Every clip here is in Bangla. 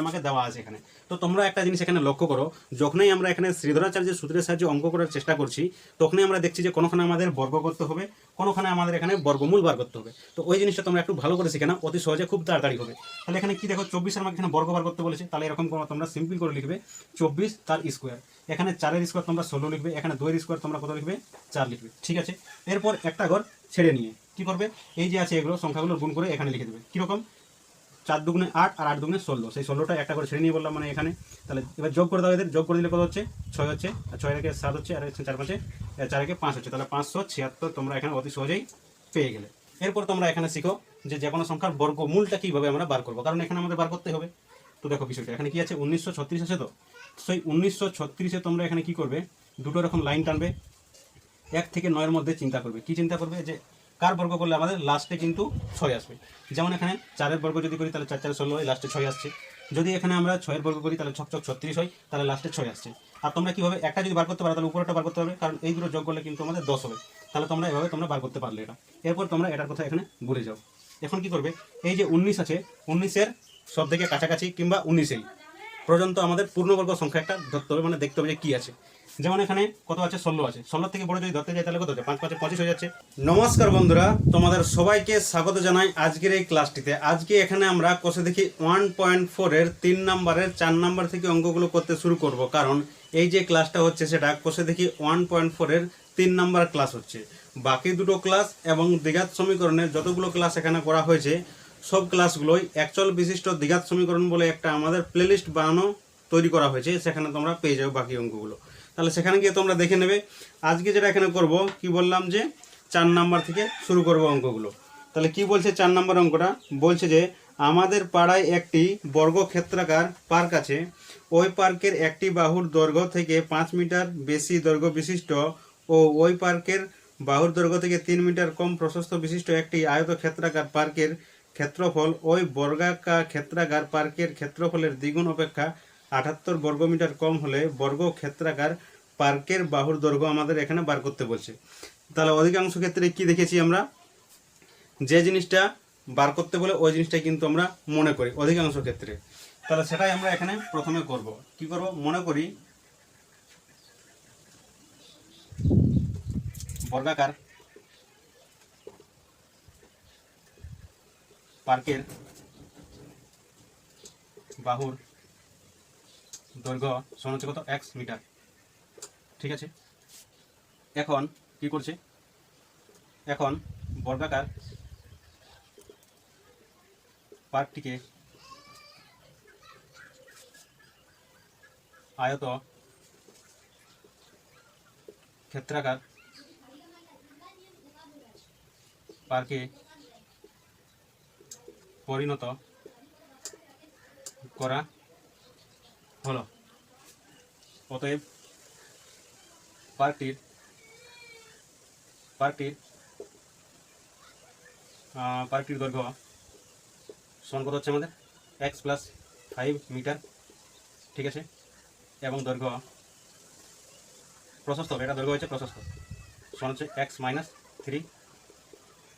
আমাকে দেওয়া আছে এখানে। তো তোমরা একটা জিনিস এখানে লক্ষ্য করো, যখনই আমরা এখানে শ্রীধরাচার্যের সূত্রের সাহায্যে অঙ্ক করার চেষ্টা করছি, তখনই আমরা দেখছি যে কোনোখানে আমাদের বর্গ করতে হবে, কোনোখানে আমাদের এখানে বর্গমূল বার করতে হবে। তো ওই জিনিসটা তোমরা একটু ভালো করে শিখে নাও, অতি সহজে খুব তাড়াতাড়ি হবে। তাহলে এখানে কি দেখো, 24 আমাকে এখানে বর্গ বার করতে বলেছে, তাহলে এরকম করে তোমরা সিম্পল করে লিখবে 24 তার স্কোয়ার। এখানে 4 এর স্কোয়ার তোমরা 16 লিখবে, এখানে 2 এর স্কোয়ার তোমরা কত লিখবে, 4 লিখবে। ঠিক আছে, এরপর একটা ঘর ছেড়ে নিয়ে কি করবে, এই যে আছে এগুলো সংখ্যাগুলো গুণ করে এখানে লিখে দেবে। কীরকম, 4 দুগুণে 8 আর 8 দুগুণে 16, সেই 16টা একটা করে ছেড়ে নিয়ে বললাম মানে এখানে। তাহলে এবার যোগ করে দাও, এদের যোগ করে দিলে কত হচ্ছে, 6 হচ্ছে, আর 6 রেখে 7 হচ্ছে, আর 4 5 4 রেখে 5 হচ্ছে, তাহলে 576 তোমরা এখানে অতি সহজেই পেয়ে গেলে। এরপর তোমরা এখানে শিখো যে কোনো সংখ্যার বর্গমূলটা কীভাবে আমরা বার করবো, কারণ এখানে আমাদের বার করতে হবে। তো দেখো বিষয়টা এখানে কি আছে, 1936 আছে। তো সেই 1936-এ তোমরা এখানে কি করবে, দুটো রকম লাইন টানবে, 1 থেকে 9-এর মধ্যে চিন্তা করবে। কি চিন্তা করবে, যে কার বর্গ করলে আমাদের লাস্টে কিন্তু 6 আসবে। যেমন এখানে 4-এর বর্গ যদি করি তাহলে 4 4 16 হয়, লাস্টে 6 আসছে। যদি এখানে আমরা 6-এর বর্গ করি তাহলে 6 6 36 হয়, তাহলে লাস্টে 6 আসছে। আর তোমরা কীভাবে একটা যদি বার করতে পারো তাহলে উপরেটা বার করতে হবে, কারণ এই দুটো যোগ করলে কিন্তু আমাদের 10 হবে। তাহলে তোমরা এভাবে তোমরা বার করতে পারলে এটা। এরপর তোমরা এটার কথা এখানে ভুলে যাও। এখন কি করবে, এই যে 19 আছে, 19-এর সব থেকে কাছাকাছি কিংবা 19-এই পর্যন্ত আমাদের পূর্ণবর্গ সংখ্যা একটা ধরতে হবে, মানে দেখতে হবে যে কী আছে। যেমন এখানে কত আছে, 16 আছে, 16 থেকে বড় যদি ধরতে যাই তাহলে কত হচ্ছে, 5 5 25 হয়ে যাচ্ছে। নমস্কার বন্ধুরা, তোমাদের সবাইকে স্বাগত জানাই আজকের এই ক্লাসটিতে। আজকে এখানে আমরা কষে দেখি 1.4 এর 3 নম্বরের 4 নম্বর থেকে অঙ্কগুলো করতে শুরু করব, কারণ এই যে ক্লাসটা হচ্ছে সেটা কষে দেখি 1.4 এর 3 নম্বর ক্লাস হচ্ছে। বাকি দুটো ক্লাস এবং দ্বিঘাত সমীকরণের যতগুলো ক্লাস এখানে করা হয়েছে সব ক্লাসগুলোই একচল বিশিষ্ট দ্বিঘাত সমীকরণ বলে একটা আমাদের প্লেলিস্ট বানানো তৈরি করা হয়েছে, সেখানে তোমরা পেয়ে যাবে বাকি অঙ্কগুলো। তাহলে সেখানে গিয়ে তোমরা দেখে নেবে। আজকে যেটা এখানে করব, কি বললাম যে 4 নাম্বার থেকে শুরু করব অঙ্কগুলো। তাহলে কি বলছে 4 নাম্বার অঙ্কটা, বলছে যে আমাদের পাড়ায় একটি বর্গক্ষেত্রাকার পার্ক আছে। ওই পার্কের একটি বাহুর দৈর্ঘ্য থেকে 5 মিটার বেশি দৈর্ঘ্য বিশিষ্ট ও ওই পার্কের বাহুর দৈর্ঘ্য থেকে 3 মিটার কম প্রশস্ত বিশিষ্ট একটি আয়তক্ষেত্রাকার পার্কের ক্ষেত্রফল ওই বর্গাকার ক্ষেত্রাকার পার্কের ক্ষেত্রফলের দ্বিগুণ অপেক্ষা 78 বর্গমিটার কম হলে বর্গক্ষেত্রাকার পার্কের বাহুর দৈর্ঘ্য আমাদের এখানে বার করতে বলছে। তাহলে অধিকাংশ ক্ষেত্রে কি দেখেছি আমরা, যে জিনিসটা বার করতে বলে ওই জিনিসটাই কিন্তু আমরা মনে করি অধিকাংশ ক্ষেত্রে। তাহলে সেটাই আমরা এখানে প্রথমে করব। কি করব, মনে করি বর্গাকার পার্কের বাহুর দৈর্ঘ্য সমান হচ্ছে কত, x মিটার। ঠিক আছে, এখন কি করছে, এখন বর্গাকার পার্কটিকে আয়ত ক্ষেত্রাকার পার্কে পরিণত করা হলো। অতএব পার্কটির দৈর্ঘ্য সমান কত হচ্ছে আমাদের, x + 5 মিটার। ঠিক আছে, এবং দৈর্ঘ্য প্রশস্ত, এটা দৈর্ঘ্য হচ্ছে প্রশস্ত, সমান হচ্ছে x - 3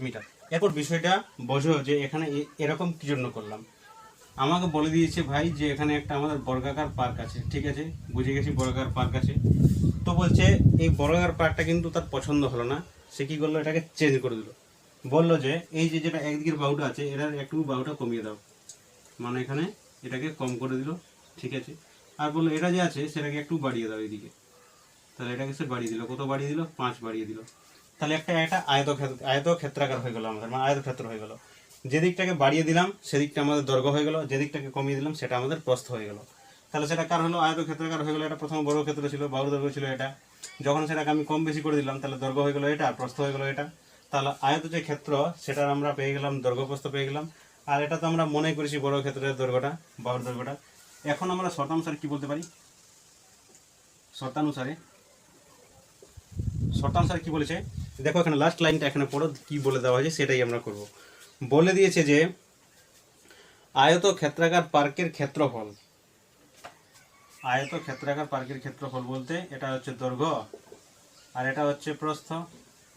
মিটার। এরপর বিষয়টা বোঝো যে এখানে এরকম কি জন্য করলাম। আমাকে বলে দিয়েছে ভাই যে এখানে একটা আমাদের বর্গাকার পার্ক আছে। ঠিক আছে, বুঝে গেছি বর্গাকার পার্ক আছে। তো বলছে এই বর্গাকার পার্কটা কিন্তু তার পছন্দ হলো না, সে কী করলো, এটাকে চেঞ্জ করে দিল। বললো যে এই যে যেটা একদিকের বাহুটা আছে এটার একটু বাহুটা কমিয়ে দাও, মানে এখানে এটাকে কম করে দিল। ঠিক আছে, আর বললো এটা যে আছে সেটাকে একটু বাড়িয়ে দাও এইদিকে। তাহলে এটাকে সে বাড়িয়ে দিল, কত বাড়িয়ে দিল, 5 বাড়িয়ে দিল। তাহলে একটা আয়তক্ষেত্রাকার হয়ে গেল আমাদের, মানে আয়তক্ষেত্র হয়ে গেল। যে দিকটাকে বাড়িয়ে দিলাম সেদিকটা আমাদের দৈর্ঘ্য হয়ে গেল, যে দিকটাকে কমিয়ে দিলাম সেটা আমাদের প্রস্থ হয়ে গেল। তাহলে সেটা কার হলো, আয়তক্ষেত্রাকার হয়ে গেল। এটা প্রথম বর্গক্ষেত্র ছিল, বাহুর দৈর্ঘ্য ছিল এটা। যখন সেটাকে আমি কম বেশি করে দিলাম তাহলে দৈর্ঘ্য হয়ে গেল এটা, প্রস্থ হয়ে গেল এটা। তাহলে আয়ত যে ক্ষেত্র সেটার আমরা পেয়ে গেলাম দৈর্ঘ্য প্রস্থ পেয়ে গেলাম। আর এটা তো আমরা মনে করেছি বর্গক্ষেত্রের দৈর্ঘ্যটা, বাহুর দৈর্ঘ্যটা। এখন আমরা শর্তানুসারে কি বলতে পারি, শর্তানুসারে কি বলেছে দেখো, এখানে লাস্ট লাইনটা এখানে পড়ো, কি বলে দেওয়া হয়েছে সেটাই আমরা করব। বলে দিয়েছে যে আয়তক্ষেত্রাকার পার্কের ক্ষেত্রফল, আয়তক্ষেত্রাকার পার্কের ক্ষেত্রফল বলতে এটা হচ্ছে দৈর্ঘ্য আর এটা হচ্ছে প্রস্থ,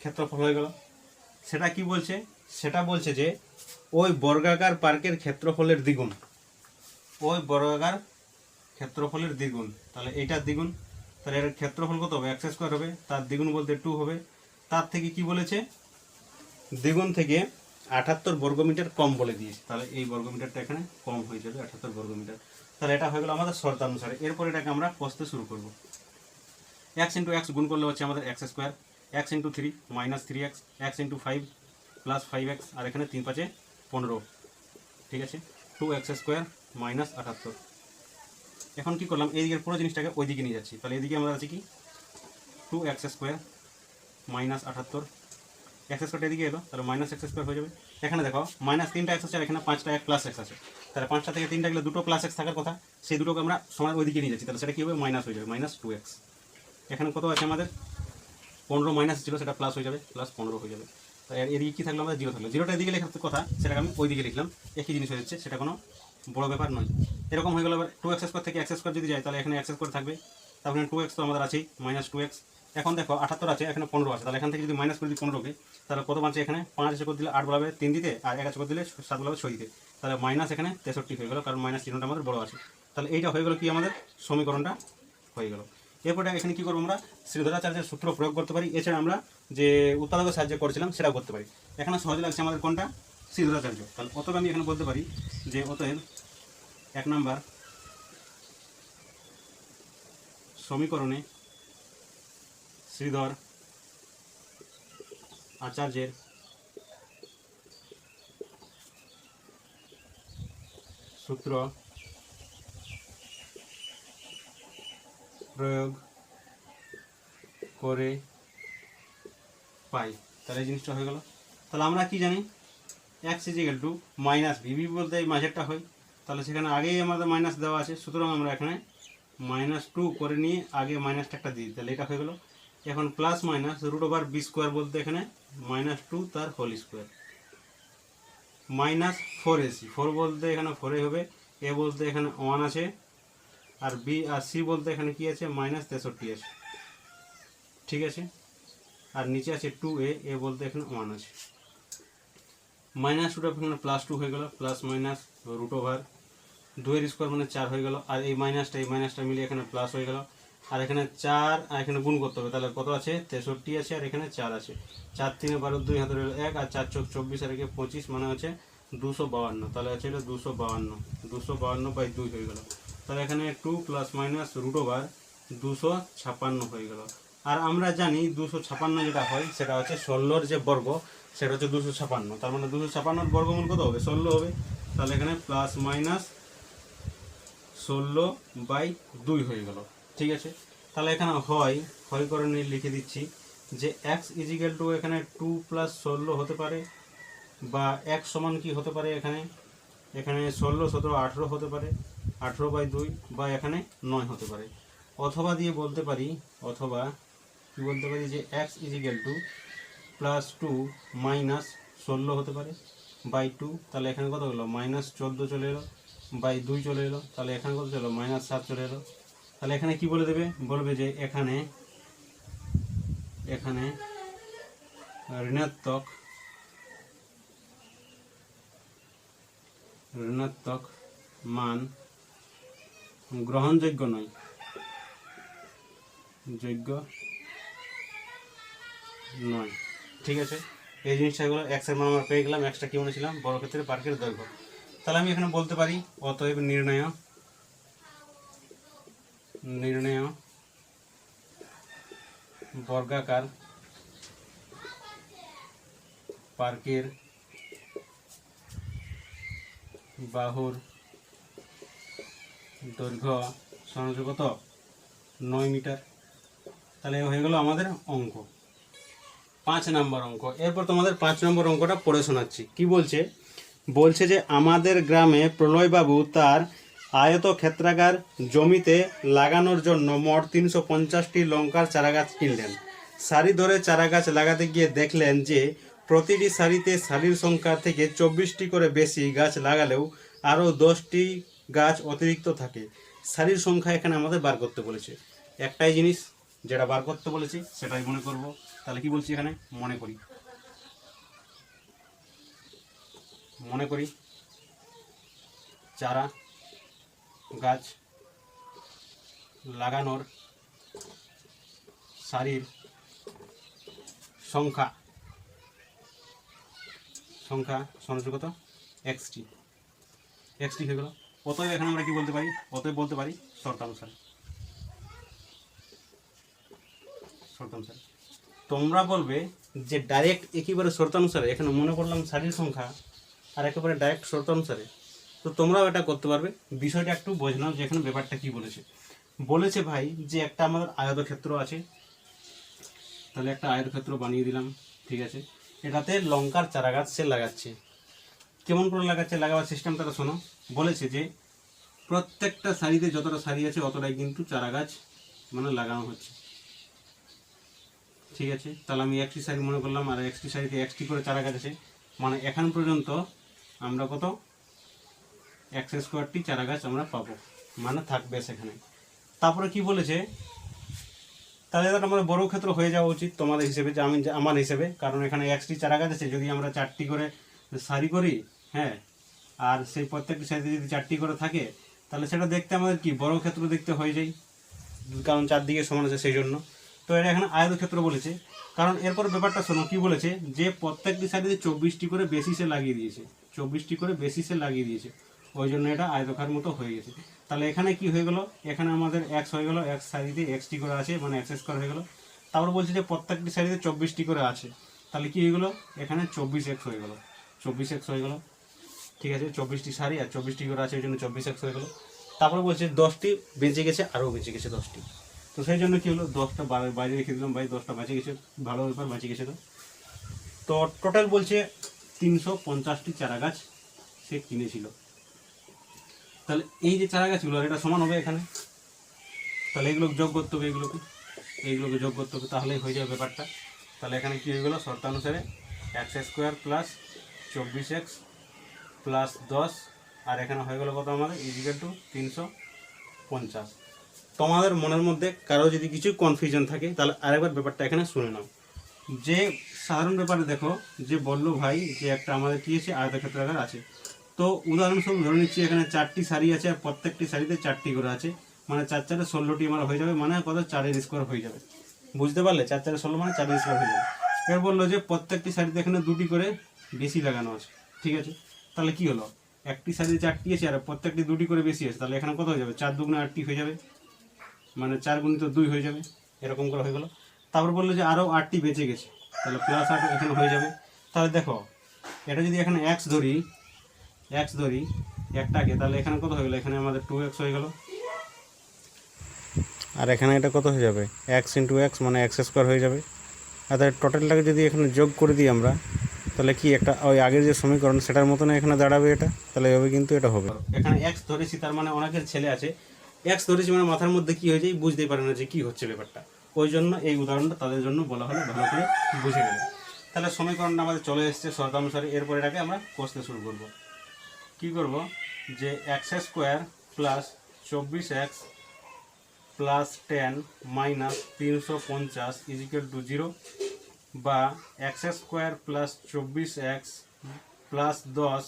ক্ষেত্রফল হয়ে গেল। সেটা কি বলছে, সেটা বলছে যে ওই বর্গাকার পার্কের ক্ষেত্রফলের দ্বিগুণ। ওই বর্গাকার ক্ষেত্রফলের দ্বিগুণ, তাহলে এইটার দ্বিগুণ, তাহলে এর ক্ষেত্রফল কত হবে এক্স স্কোয়ার হবে, তার দ্বিগুণ বলতে 2 হবে। তার থেকে কি বলেছে, দ্বিগুণ থেকে 78 বর্গমিটার কম বলে দিয়েছে, তাহলে এই বর্গমিটারটা এখানে কম হয়ে যাবে 78 বর্গমিটার। তাহলে এটা হয়ে গেল আমাদের শর্তানুসারে। এরপর এটাকে আমরা কষতে শুরু করব। এক্স ইন্টু এক্স গুণ করলে হচ্ছে আমাদের x square, x into 3 minus 3x, x into 5 plus 5x, আর এখানে 3 5 15, ঠিক আছে, 2x স্কোয়ার মাইনাস 78। এখন কি করলাম, এই দিকের পুরো জিনিসটাকে ওই দিকে নিয়ে যাচ্ছি, তাহলে এদিকে আমরা আছে কি 2x স্কোয়ার মাইনাস 78, এক্স স্কোয়ারটা এদিকে এলো, তাহলে মাইনাস এক্স স্কোয়ার হয়ে যাবে। এখানে দেখো মাইনাস 3টা এক্স আছে, আর এখানে 5টা এক প্লাস এক্স আছে, তাহলে 5টা থেকে 3টা গেলে দুটো প্লাস এক্স থাকার কথা, সেই দুটোকে আমরা সমান ওইদিকে নিয়ে যাচ্ছি, তাহলে সেটা কী হবে মাইনাস হয়ে যাবে, মাইনাস 2x। এখানে কত আছে আমাদের 15 মাইনাস ছিল, সেটা প্লাস হয়ে যাবে, প্লাস 15 হয়ে যাবে। তো এদিকে কী থাকলো আমাদের 0 থাকলো, 0টা এদিকে লেখার কথা, সেটাকে আমি ওই দিকে লিখলাম, একই জিনিস হয়ে যাচ্ছে, সেটা কোনো বড় ব্যাপার নয়। এরকম হয়ে গেল। এবার 2x স্কোয়ার থেকে এক্স স্কোয়ার যদি যায়, তাহলে এখানে এক্স স্কোয়ার থাকবে, তারপরে 2x তো আমাদের আছেই, মাইনাস 2x। এখন দেখো 78 আছে, এখানে 15 আছে, তাহলে এখান থেকে যদি মাইনাস করে দিই 15কে, তাহলে কত বাঁচে এখানে 5 করে দিলে 8 বলাবে 3 দিতে, আর 1 করে দিলে 7 বলাবে 6 দিতে, তাহলে মাইনাস এখানে 63 হয়ে গেল, কারণ মাইনাস চিহ্নটা আমাদের বড় আছে। তাহলে এইটা হয়ে গেল কি আমাদের সমীকরণটা হয়ে গেল। এরপরে এখানে কি করবো আমরা, শ্রীধরাচার্যের সূত্র প্রয়োগ করতে পারি, এছাড়া আমরা যে উৎপাদকের সাহায্য করেছিলাম সেটাও করতে পারি। এখানে সহজে লাগছে আমাদের কোনটা, শ্রীধরাচার্য, তাহলে অতএব আমি এখানে বলতে পারি যে অতএব 1 নম্বর সমীকরণে শ্রীধর আচার্যের সূত্র প্রয়োগ করে পাই, তাহলে এই জিনিসটা হয়ে গেল। তাহলে আমরা কি জানি, এক্স ইজিক্যাল টু মাইনাস ভিভি বলতে এই মাঝেরটা হয়, তাহলে সেখানে আগেই আমাদের মাইনাস দেওয়া আছে, সুতরাং আমরা এখানে -2 করে নিয়ে আগে মাইনাসটা একটা দিই, তাহলে এটা হয়ে গেল। এখন plus minus root over B square বলতে এখানে -2 তার হোল স্কোয়ার, মাইনাস 4ac, 4 বলতে এখানে 4 হবে, এ বলতে এখানে 1 আছে, আর বি আর সি বলতে এখানে কি আছে -63 আছে, ঠিক আছে, আর নিচে আছে 2a, এ বলতে এখানে 1 আছে, মাইনাস রুট এখানে +2 হয়ে গেল, প্লাস মাইনাস রুট ওভার 2 এর স্কোয়ার মানে 4 হয়ে গেল, আর এই মাইনাসটা মিলিয়ে এখানে প্লাস হয়ে গেল, আর এখানে 4 আর এখানে গুণ করতে হবে, তাহলে কত আছে 63 আছে, আর এখানে 4 আছে, 4 3 12 2 হাতে রইল 1, আর 4 4 24 আর একে 25 মানে হচ্ছে 252, তাহলে আছে 252/2 হয়ে গেল। তাহলে এখানে 2 প্লাস মাইনাস রুট ওভার 256 হয়ে গেল। আর আমরা জানি 256 যেটা হয় সেটা হচ্ছে 16 যে বর্গ, সেটা হচ্ছে 256, তার মানে 256 বর্গমূল কত হবে 16 হবে, তাহলে এখানে প্লাস মাইনাস 16/2 হয়ে গেল, ঠিক আছে। তাহলে এখানে হয় করে নিয়ে লিখে দিচ্ছি যে x ইজিক্যাল টু এখানে 2 + 16 হতে পারে, বা x সমান কি হতে পারে, এখানে 16 17 18 হতে পারে, 18/2, বা এখানে 9 হতে পারে, অথবা দিয়ে বলতে পারি, অথবা কি বলতে পারি যে x ইজিক্যাল টু +2 - 16 হতে পারে /2, তাহলে এখানে কত হলো -14 চলে এলো, /2 চলে এলো, তাহলে এখানে কত চলো -7 চলে এলো। তাহলে এখানে কি বলে দেবে, বলবে যে এখানে ঋণাত্মক মান গ্রহণযোগ্য নয়, ঠিক আছে। এই জিনিসটা হলো x এর মান আমরা পেয়ে গেলাম, xটা কি বলেছিলাম বর্গক্ষেত্রের পার্কের দৈর্ঘ্য। তাহলে আমি এখানে বলতে পারি অতএব নির্ণয় বর্গাকার পার্কের বাহুর দৈর্ঘ্য সমান কত 9 মিটার। তাহলে হয়ে গেল আমাদের অঙ্ক, 5 নম্বর অঙ্ক। এরপর তোমাদের 5 নম্বর অঙ্কটা পড়ে শোনাচ্ছি। কি বলছে, বলছে যে আমাদের গ্রামে প্রলয়বাবু তার আয়তক্ষেত্রাকার জমিতে লাগানোর জন্য মোট 350টি লঙ্কার চারাগাছ কিনলেন। সারি ধরে চারাগাছ লাগাতে গিয়ে দেখলেন যে প্রতিটি সারিতে সারির সংখ্যা থেকে 24টি করে বেশি গাছ লাগালেও আরও 10টি গাছ অতিরিক্ত থাকে। সারির সংখ্যা এখানে আমাদের বার করতে বলেছে। একটাই জিনিস যেটা বার করতে বলেছি সেটাই মনে করব। তাহলে কি বলছি এখানে মনে করি চারা গাছ লাগানোর সারির সংখ্যা সমান কত এক্সটি হয়ে গেল। অতএব এখানে আমরা কি বলতে পারি, অতএব বলতে পারি শর্তানুসারে। তোমরা বলবে যে ডাইরেক্ট একেবারে শর্তানুসারে, এখানে মনে করলাম সারির সংখ্যা আর একেবারে ডাইরেক্ট শর্তানুসারে, তো তোমরাও এটা করতে পারবে। বিষয়টা একটু বোঝানো যে এখানে ব্যাপারটা কি বলেছে ভাই যে একটা আমাদের আয়তক্ষেত্র আছে, তাহলে একটা আয়তক্ষেত্র বানিয়ে দিলাম, ঠিক আছে। এটাতে লঙ্কার চারা গাছ সে লাগাচ্ছে। কেমন করে লাগাচ্ছে, লাগাবার সিস্টেমটা শোনো। বলেছে যে প্রত্যেকটা সারিতে যতটা সারি আছে অতটাই কিন্তু চারা গাছ মানে লাগানো হচ্ছে, ঠিক আছে। তাহলে আমি একটি সারি মনে করলাম, আর একটি সারিতে একটি করে চারা গাছ আছে, মানে এখন পর্যন্ত আমরা কত এক্স স্কোয়ারটি চারা গাছ আমরা পাবো, মানে থাকবে সেখানে। তারপরে কি বলেছে, তাহলে এটা আমাদের বড় ক্ষেত্র হয়ে যাওয়া উচিত তোমাদের হিসেবে, যে আমার হিসেবে, কারণ এখানে একটি চারা গাছ আছে, যদি আমরা 4টি করে সারি করি, হ্যাঁ, আর সেই প্রত্যেকটি সারিতে যদি 4টি করে থাকে, তাহলে সেটা দেখতে আমাদের কি বড় ক্ষেত্র দেখতে হয়ে যায়, কারণ 4 দিকে সমান আছে সেই জন্য। তো এটা এখানে আয়তক্ষেত্র বলেছে। কারণ এরপর ব্যাপারটা শোনো, কি বলেছে যে প্রত্যেকটি সারিতে 24টি করে বেসিসে লাগিয়ে দিয়েছে, 24টি করে বেসিসে লাগিয়ে দিয়েছে, ওই জন্য এটা আয়তকার মতো হয়ে গেছে। তাহলে এখানে কি হয়ে গেল, এখানে আমাদের এক্স হয়ে গেল, এক সারিতে এক্সটি করে আছে, মানে এক্স স্কোয়ার হয়ে গেল। তারপর বলছে যে প্রত্যেকটি সারিতে 24টি করে আছে, তাহলে কি হয়ে গেল, এখানে 24x হয়ে গেল, 24x হয়ে গেল, ঠিক আছে। 24টি সারি আর 24টি করে আছে, ওই জন্য 24x হয়ে গেল। তারপরে বলছে 10টি বেঁচে গেছে, আরও বেঁচে গেছে 10টি, তো সেই জন্য কি হলো, 10টা বাইরে রেখে দিলাম, ভাই 10টা বেঁচে গেছে, ভালো ব্যাপার, বেঁচে গেছে। তো টোটাল বলছে 350টি চারা গাছ সে কিনেছিল। তাহলে এই যে চারা গাছগুলো এটা সমান হবে এখানে, তাহলে এগুলো যোগ করতে হবে, এইগুলোকে যোগ করতে হবে, তাহলেই হয়ে যাবে ব্যাপারটা। তাহলে এখানে কী হয়ে গেলো, শর্তানুসারে x square plus 24x plus 10, আর এখানে হয়ে গেলো কত আমাদের ইজিক্যাল টু 350। তোমাদের মনের মধ্যে কারো যদি কিছু কনফিউশন থাকে, তাহলে আরেকবার ব্যাপারটা এখানে শুনে নাও। যে সাধারণ ব্যাপারে দেখো, যে বললো ভাই যে একটা আমাদের কী আছে, আয়তক্ষেত্রাকার আছে। তো উদাহরণস্বরূপ ধরে নিচ্ছি এখানে 4টি সারি আছে, আর প্রত্যেকটি সারিতে 4টি করে আছে, মানে 4 4 16টি আমার হয়ে যাবে, মানে কত 4 স্কোয়ার হয়ে যাবে, বুঝতে পারলে? 4 4 16 মানে 4 স্কোয়ার হয়ে যাবে। এবার বললো যে প্রত্যেকটি সারিতে এখানে 2টি করে বেশি লাগানো আছে, ঠিক আছে। তাহলে কি হলো, একটি সারিতে 4টি আছে আর প্রত্যেকটি 2টি করে বেশি আছে, তাহলে এখানে কত হয়ে যাবে, 4 দুগুণে 8টি হয়ে যাবে, মানে 4 গুণিত 2 হয়ে যাবে, এরকম করে হয়ে গেলো। তারপর বললো যে আরও 8টি বেঁচে গেছে, তাহলে প্লাস 8 এখানে হয়ে যাবে। তাহলে দেখো এটা যদি এখানে x ধরি একটাকে, তাহলে এখানে কত হয়ে গেলো, এখানে আমাদের 2x হয়ে গেল, আর এখানে এটা কত হয়ে যাবে, x ইন্টু x মানে এক্স স্কোয়ার হয়ে যাবে। আর তাহলে টোটালটাকে যদি এখানে যোগ করে দিই আমরা, তাহলে কি একটা ওই আগের যে সমীকরণ সেটার মতন এখানে দাঁড়াবে এটা, তাহলে এভাবে কিন্তু এটা হবে। এখানে x ধরেছি, তার মানে অনেকের ছেলে আছে x ধরেছি মানে মাথার মধ্যে কি হয়ে যায়, বুঝতেই পারে না যে কি হচ্ছে ব্যাপারটা, ওই জন্য এই উদাহরণটা তাদের জন্য বলা হলো, ভালো করে বুঝে গেলে। তাহলে সমীকরণটা আমাদের চলে এসেছে শর্তানুসারে। এরপর এটাকে আমরা কষতে শুরু করব। কি করব, যে x square plus 24x plus 10 minus 350 is equal to 0, বা x square plus 24x plus 10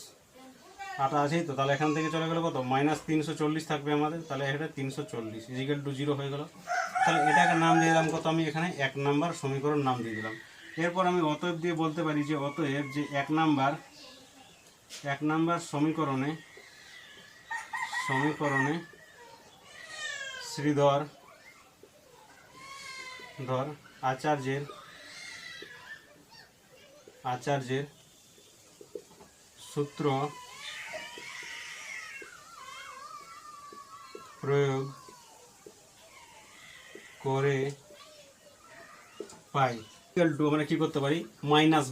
আটা আছেই তো, তাহলে এখান থেকে চলে গেলো কত, মাইনাস 340 থাকবে আমাদের, তাহলে এটা 340 ইজিক্যাল টু 0 হয়ে গেল। তাহলে এটাকে নাম দিয়ে দিলাম কত, আমি এখানে 1 নাম্বার সমীকরণ নাম দিয়ে দিলাম। এরপর আমি অতএব দিয়ে বলতে পারি যে অতএব যে 1 নাম্বার সমীকরণে শ্রীধর আচার্যের সূত্র প্রয়োগ করে পাই মানে কি করতে পারি, মাইনাস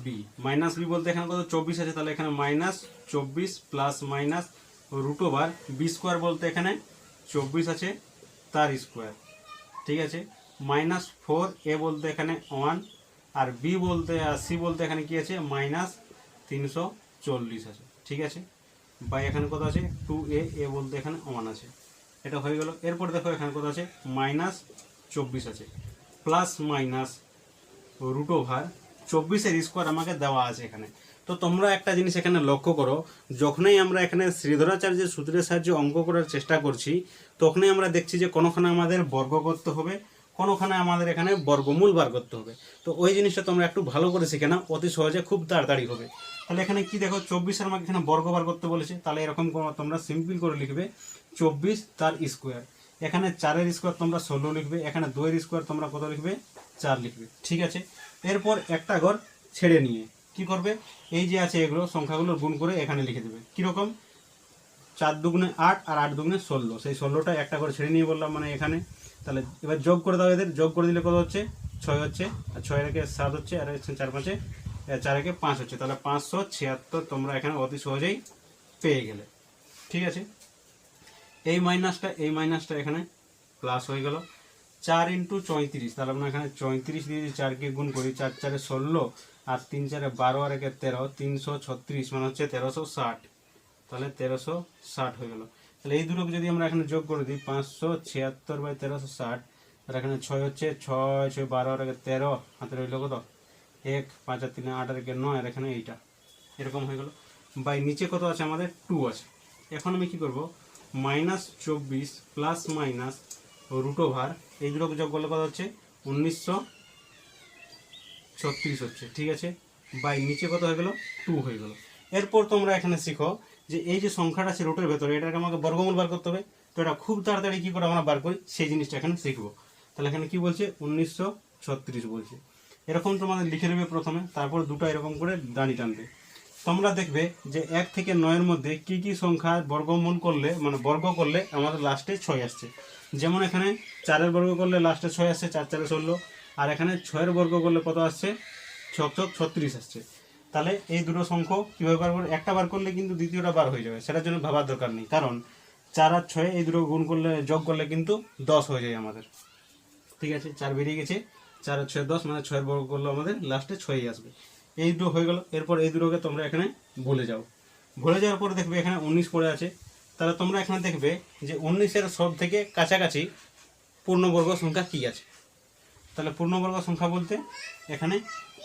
বি বলতে এখানে কত 24 আছে, তাহলে এখানে minus 24 plus minus root over B square বলতে এখানে 24 আছে তার স্কোয়ার, ঠিক আছে। মাইনাস 4 এ বলতে এখানে 1, আর বি বলতে আর সি বলতে এখানে কি আছে, মাইনাস 340 আছে, ঠিক আছে। বা এখানে কত আছে 2a, এ বলতে এখানে 1 আছে, এটা হয়ে গেল। এরপর দেখো এখানে কত আছে, মাইনাস 24 আছে, প্লাস মাইনাস রুট ওভার 24-এর স্কোয়ার আমাকে দেওয়া আছে এখানে। তো তো তোমরা একটা জিনিস এখানে লক্ষ্য করো, যখনই আমরা এখানে শ্রীধরাচার্যের সূত্রের সাহায্যে অঙ্ক করার চেষ্টা করছি তখনই আমরা দেখছি যে কোনোখানে আমাদের বর্গ করতে হবে, কোনোখানে আমাদের এখানে বর্গমূল বার করতে হবে। তো ওই জিনিসটা তোমরা একটু ভালো করে শিখে নাও, অতি সহজে খুব তাড়াতাড়ি হবে। তাহলে এখানে কি দেখো 24 আমাকে এখানে বর্গ বার করতে বলেছে, তাহলে এরকম তোমরা সিম্পল করে লিখবে 24 তার স্কোয়ার। এখানে 4-এর স্কোয়ার তোমরা 16 লিখবে, এখানে 2-এর স্কোয়ার তোমরা কত লিখবে 4 লিখবে, ঠিক আছে। এরপর একটা ঘর ছেড়ে নিয়ে কি করবে, এই যে আছে এগুলো সংখ্যাগুলো গুণ করে এখানে লিখে দেবে। কীরকম, 4 দুগুণে 8 আর 8 দুগুণে 16, সেই 16টা একটা করে ছেড়ে নিয়ে বললাম মানে এখানে। তাহলে এবার যোগ করে দাও, এদের যোগ করে দিলে কত হচ্ছে 6 হচ্ছে, আর 6 একে 7 হচ্ছে, আর 4 5 4 একে 5 হচ্ছে, তাহলে 576 তোমরা এখানে অতি সহজেই পেয়ে গেলে, ঠিক আছে। এই মাইনাসটা এখানে প্লাস হয়ে গেল। 4 × 34, তাহলে আমরা এখানে 34 দিয়ে 4কে গুণ করি, 4 4 16 আর 3 4 12 আর 1 13, 336 মানে হচ্ছে 1360, তাহলে 1360 হয়ে গেল। তাহলে এই দুটোকে যদি আমরা এখানে যোগ করে দিই 576/1360, আর এখানে 6 হচ্ছে, 6 6 12 আর 13, হাতে রইল কত 1, 5 আর 3 8 আর 1 9, আর এখানে এইটা এরকম হয়ে গেল। বাই নিচে কত আছে আমাদের 2 আছে। এখন আমি কি করব, -24 প্লাস মাইনাস √, এই দুটোকে যোগ করলে কত হচ্ছে 1936 হচ্ছে, ঠিক আছে। বাই নিচে কত হয়ে গেল 2 হয়ে গেল। এরপর তোমরা এখানে শিখো যে এই যে সংখ্যাটা আছে রুটের ভেতরে, এটাকে আমাকে বর্গমূল বার করতে হবে। তো এটা খুব তাড়াতাড়ি কী করে আমরা বার করি সেই জিনিসটা এখানে শিখবো। তাহলে এখানে কি বলছে 1936 বলছে, এরকম তোমাদের লিখে নেবে প্রথমে, তারপর দুটো এরকম করে দাঁড়ি টানবে। তোমরা দেখবে যে 1 থেকে 9-এর মধ্যে কি কি সংখ্যা বর্গমূল করলে মানে বর্গ করলে আমাদের লাস্টে 6 আসছে। যেমন এখানে 4-এর বর্গ করলে লাস্টে 6 আসছে, 4 4 16, আর এখানে 6-এর বর্গ করলে কত আসছে 6 6 36 আসছে। তাহলে এই দুটো সংখ্যা কীভাবে বার করবে, একটা বার করলে কিন্তু দ্বিতীয়টা বার হয়ে যাবে, সেটার জন্য ভাবার দরকার নেই, কারণ 4 আর 6 এই দুটো গুণ করলে যোগ করলে কিন্তু 10 হয়ে যায় আমাদের, ঠিক আছে। 4 বেরিয়ে গেছে, 4 আর 6 10, মানে 6-এর বর্গ করলে আমাদের লাস্টে 6ই আসবে। এই দুটো হয়ে গেল। এরপর এই দুটোকে তোমরা এখানে ভুলে যাও, ভুলে যাওয়ার পর দেখবে এখানে 19 পড়ে আছে। তাহলে তোমরা এখানে দেখবে যে 19-এর সব থেকে কাছাকাছি পূর্ণবর্গ সংখ্যা কী আছে। তাহলে পূর্ণবর্গ সংখ্যা বলতে এখানে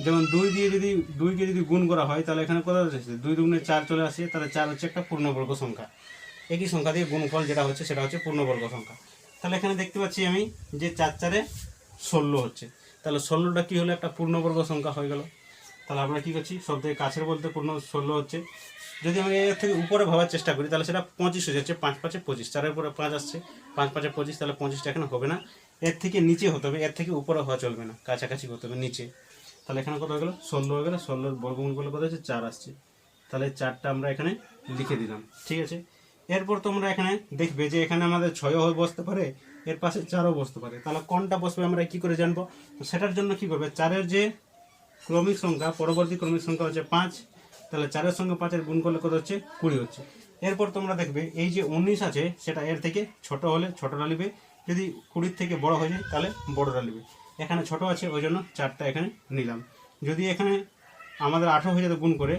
যেমন 2 দিয়ে যদি 2কে যদি গুণ করা হয় তাহলে এখানে কত আসছে 2 দুগুণে 4 চলে আসে, তাহলে 4 হচ্ছে একটা পূর্ণবর্গ সংখ্যা। একই সংখ্যা দিয়ে গুণফল যেটা হচ্ছে সেটা হচ্ছে পূর্ণবর্গ সংখ্যা। তাহলে এখানে দেখতে পাচ্ছি আমি যে 4 4 16 হচ্ছে, তাহলে 16টা কী হলো একটা পূর্ণবর্গ সংখ্যা হয়ে গেল। তাহলে আমরা কী করছি, সব থেকে কাছের বলতে 16 হচ্ছে। যদি আমি এর থেকে উপরে ভাবার চেষ্টা করি তাহলে সেটা 25 হয়ে যাচ্ছে, 5 5 25, 4-এর উপরে 5 আসছে, 5 5 25, তাহলে 25টা এখানে হবে না, এর থেকে নিচে হতে হবে, এর থেকে উপরে হওয়া চলবে না, কাছাকাছি হতে হবে নিচে। তাহলে এখানে কত হয়ে গেলো 16 হয়ে গেলো, 16-এর বর্গমূল করলে কত হচ্ছে 4 আসছে, তাহলে 4টা আমরা এখানে লিখে দিলাম, ঠিক আছে। এরপর তোমরা এখানে দেখবে যে এখানে আমাদের 6ও বসতে পারে, এর পাশে 4ও বসতে পারে, তাহলে কোনটা বসবে আমরা কি করে জানবো। তো সেটার জন্য কি করবে, 4-এর যে ক্রমিক সংখ্যা পরবর্তী ক্রমিক সংখ্যা হচ্ছে 5, তাহলে 4-এর সঙ্গে 5-এর গুণ করলে কত হচ্ছে 20 হচ্ছে। এরপর তোমরা দেখবে এই যে 19 আছে সেটা এর থেকে ছোট হলে ছোটটা নিবে, যদি 20-এর থেকে বড় হয়ে যায় তাহলে বড়টা নিবে। এখানে ছোট আছে ওই জন্য 4টা এখানে নিলাম। যদি এখানে আমাদের 18 হয়ে যেত গুণ করে,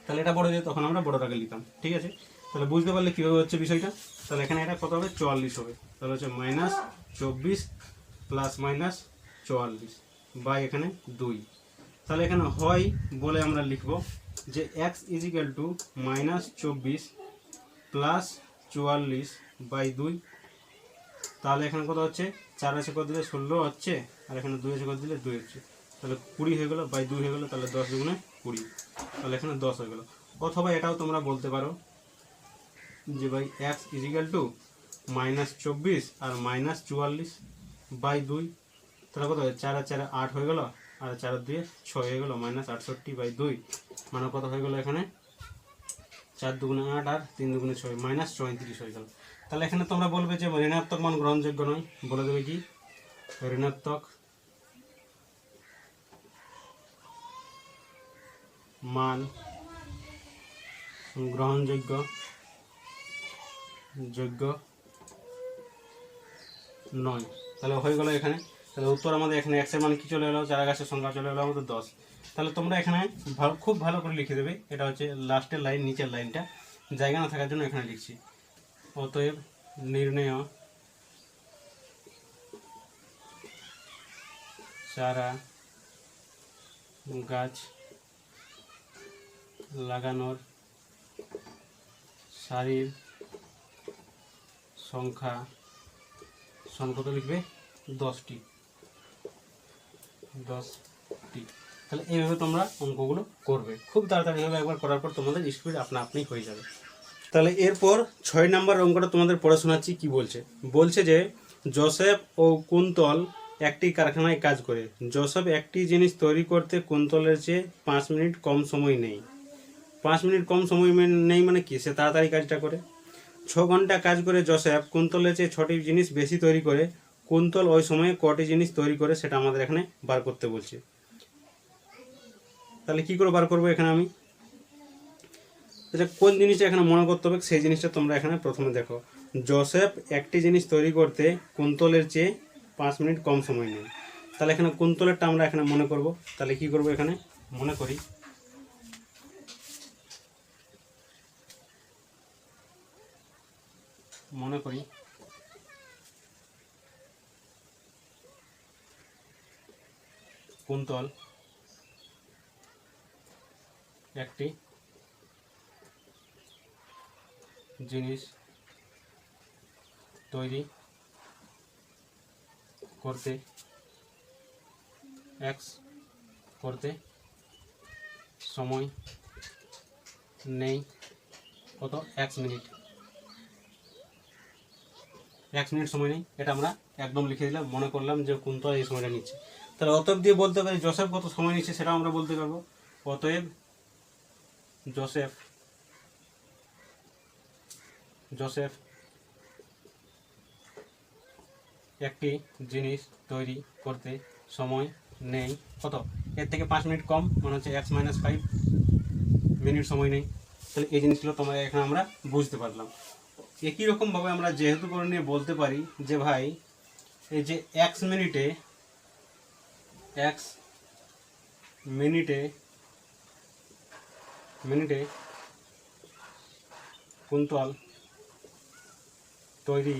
তাহলে এটা বড় হয়ে যেত, তখন আমরা বড়টাকে নিতাম, ঠিক আছে। তাহলে বুঝতে পারলে কীভাবে হচ্ছে বিষয়টা। তাহলে এখানে এটা কত হবে 44 হবে, তাহলে হচ্ছে -24 প্লাস মাইনাস 44 বাই এখানে 2। তাহলে এখানে হয় বলে আমরা লিখব যে x = -24 প্লাস 44 বাই 2। তাহলে এখানে কত হচ্ছে 4 আছে কত দিলে 16 হচ্ছে, আর এখানে 2 আছে কত দিলে 2 হচ্ছে, তাহলে 20 হয়ে গেল, বাই 2 হয়ে গেল, তাহলে 10 দুগুণে 20, তাহলে এখানে 10 হয়ে গেল। অথবা এটাও তোমরা বলতে পারো যে ভাই x = -24 আর -44 বাই 2, তাহলে কত হয় 4 আর 4 8 হয়ে গেল, আর 4 আর 2 6 হয়ে গেল, -68 বাই 2, মানে কত হয়ে গেল এখানে 4 দুগুণে 8 আর 3 দুগুণে 6, -34 হয়ে গেল। তাহলে এখানে তোমরা বলবে যে ঋণাত্মক মান গ্রহণযোগ্য নয়, বলে দেবে কি ঋণাত্মক মান গ্রহণযোগ্য নয়। তাহলে হয়ে গেল এখানে। তাহলে উত্তর আমাদের এখানে x এর মান কি চলে এলো, চারা গাছের সংখ্যা চলে এলো আমাদের 10। তাহলে তোমরা এখানে খুব ভালো করে লিখে দেবে, এটা হচ্ছে লাস্টের লাইন, নিচের লাইনটা জায়গা না থাকার জন্য এখানে লিখছি। অতএব নির্ণেয় চারা গাছ লাগানোর সারির সংখ্যা কত লিখবে 10টি। তাহলে এইভাবে তোমরা অঙ্কগুলো করবে, খুব তাড়াতাড়ি হবে, একবার করার পর তোমাদের স্পিড আপনা আপনি হয়ে যাবে। তাহলে এরপর 6 নম্বর অঙ্কটা তোমাদের পড়ে শোনাচ্ছি। কি বলছে? বলছে যে জোসেফ ও কুন্তল একটি কারখানায় কাজ করে। জোসেফ একটি জিনিস তৈরি করতে কুন্তলের চেয়ে 5 মিনিট কম সময় নেই। 5 মিনিট কম সময় নেই মানে কি? সে তাড়াতাড়ি কাজটা করে। 6 ঘন্টা কাজ করে জোসেফ কুন্তলের চেয়ে 6টি জিনিস বেশি তৈরি করে। কুন্তল ওই সময়ে কটি জিনিস তৈরি করে সেটা আমাদের এখানে বার করতে বলছে। তাহলে কি করে বার করবো এখানে আমি? কোন জিনিসটা এখানে মনে করতে হবে সেই জিনিসটা তোমরা এখানে প্রথমে দেখো। জোসেফ একটি জিনিস তৈরি করতে কুন্তলের চেয়ে 5 মিনিট কম সময় নেয়। তাহলে এখানে কুন্তলেরটা আমরা এখানে মনে করব। তাহলে কি করব? এখানে মনে করি কুন্তল একটি জিনিস তৈরি করতে সময় নেই কত? 1 মিনিট। 1 মিনিট সময় নেই, এটা আমরা একদম লিখে দিলাম, মনে করলাম যে কুন্তল এই সময়টা নিচ্ছে। তাহলে অতএব দিয়ে বলতে পারি জোসেফ কত সময় নিচ্ছে সেটাও আমরা বলতে পারবো। অতএব জোসেফ একটি জিনিস তৈরি করতে সময় নেই কত? এর থেকে 5 মিনিট কম, মানে হচ্ছে x - 5 মিনিট সময় নেই। তাহলে এই জিনিসগুলো তোমরা এখানে আমরা বুঝতে পারলাম। একই রকমভাবে আমরা যেহেতু করে নিয়ে বলতে পারি যে ভাই এই যে x মিনিটে কুন্তল তৈরি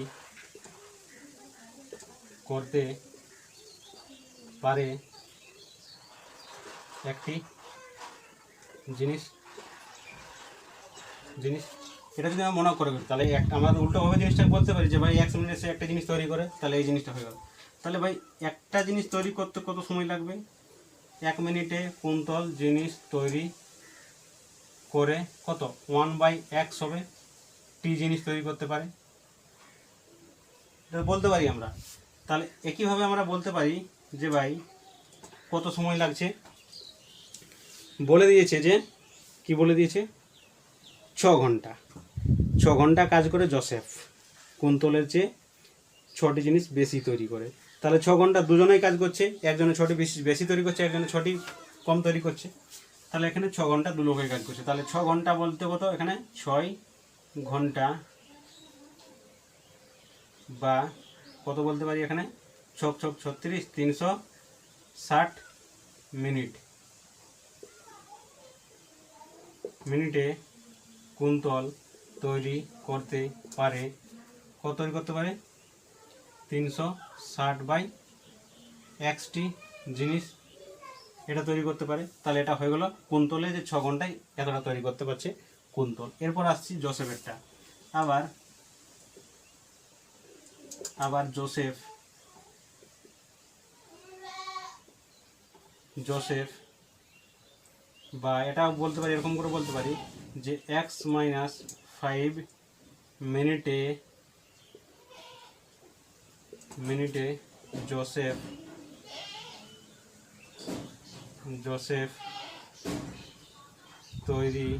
করতে পারে একটি জিনিস। এটা যদি আমরা মনে করে তাহলে আমরা উল্টোভাবে জিনিসটা বলতে পারি যে ভাই 1 মিনিটে সে একটা জিনিস তৈরি করে, তাহলে এই জিনিসটা হয়ে গেল। তাহলে ভাই একটা জিনিস তৈরি করতে কত সময় লাগবে? 1 মিনিটে কুন্তল জিনিস তৈরি করে কত? 1/x হবে টি জিনিস তৈরি করতে পারে, এটা বলতে পারি আমরা। তাহলে একইভাবে আমরা বলতে পারি যে ভাই কত সময় লাগছে, বলে দিয়েছে যে কি বলে দিয়েছে? 6 ঘন্টা। 6 ঘন্টা কাজ করে জোসেফ কুন্তলের চেয়ে 6টি জিনিস বেশি তৈরি করে। তাহলে 6 ঘন্টা দুজনেই কাজ করছে, একজনে 6টি বেশি তৈরি করছে, একজনে 6টি কম তৈরি করছে। তাহলে এখানে 6 ঘন্টা দু লোকেই কাজ করছে। তাহলে 6 ঘন্টা বলতে কত? এখানে 6 ঘন্টা বা কত বলতে পারি এখানে? 6 × 36 360 মিনিটে কুন্তল তৈরি করতে পারে কত? তৈরি করতে পারে 360/xটি জিনিস এটা তৈরি করতে পারে। তাহলে এটা হয়ে গেল কুন্তলে যে 6 ঘন্টায় এতটা তৈরি করতে পারছে কুন্তল। এরপর আসছি জোসেফেরটা। আবার জোসেফ বা এটা বলতে পারি, এরকম করে বলতে পারি যে x - 5 মিনিটে জোসেফ তৈরি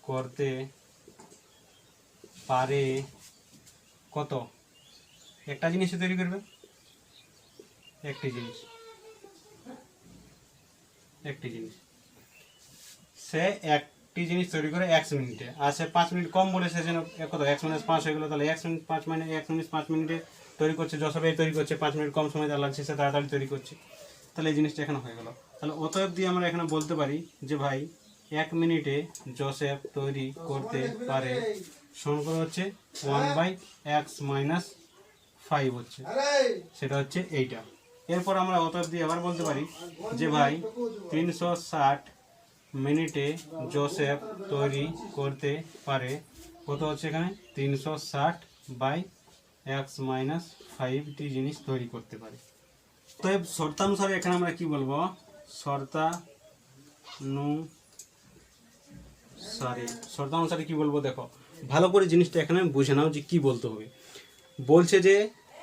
করতে পারে কত? একটা জিনিস তৈরি করবে, একটি জিনিস সে একটি জিনিস তৈরি করে 1 মিনিটে, আর সে 5 মিনিট কম বলে সেজন্য কত? x - 5 হয়ে গেলো। তাহলে 1 মিনিট 5 মানে 1 মিনিট 5 মিনিটে তৈরি করছে জোসেফ, তৈরি করছে 5 মিনিট কম সময় তার লাগছে, সে তাড়াতাড়ি তৈরি করছে। তাহলে এই জিনিসটা এখানে হয়ে গেল। তাহলে অতএব দিয়ে আমরা এখানে বলতে পারি যে ভাই 1 মিনিটে জোসেফ তৈরি করতে পারে সংখ্যা হচ্ছে 1/x - 5 হচ্ছে, সেটা হচ্ছে এইটা। এরপর আমরা অতএব দিয়ে আবার বলতে পারি যে ভাই 360 মিনিটে জোসেফ তৈরি করতে পারে কত হচ্ছে এখানে 360/x-5টি জিনিস তৈরি করতে পারে। তো শর্তানুসারে এখানে আমরা কি বলবো, শর্তানুসারে কি বলবো, দেখো ভালো করে জিনিসটা এখানে বুঝে নাও যে কি বলতে হবে। বলছে যে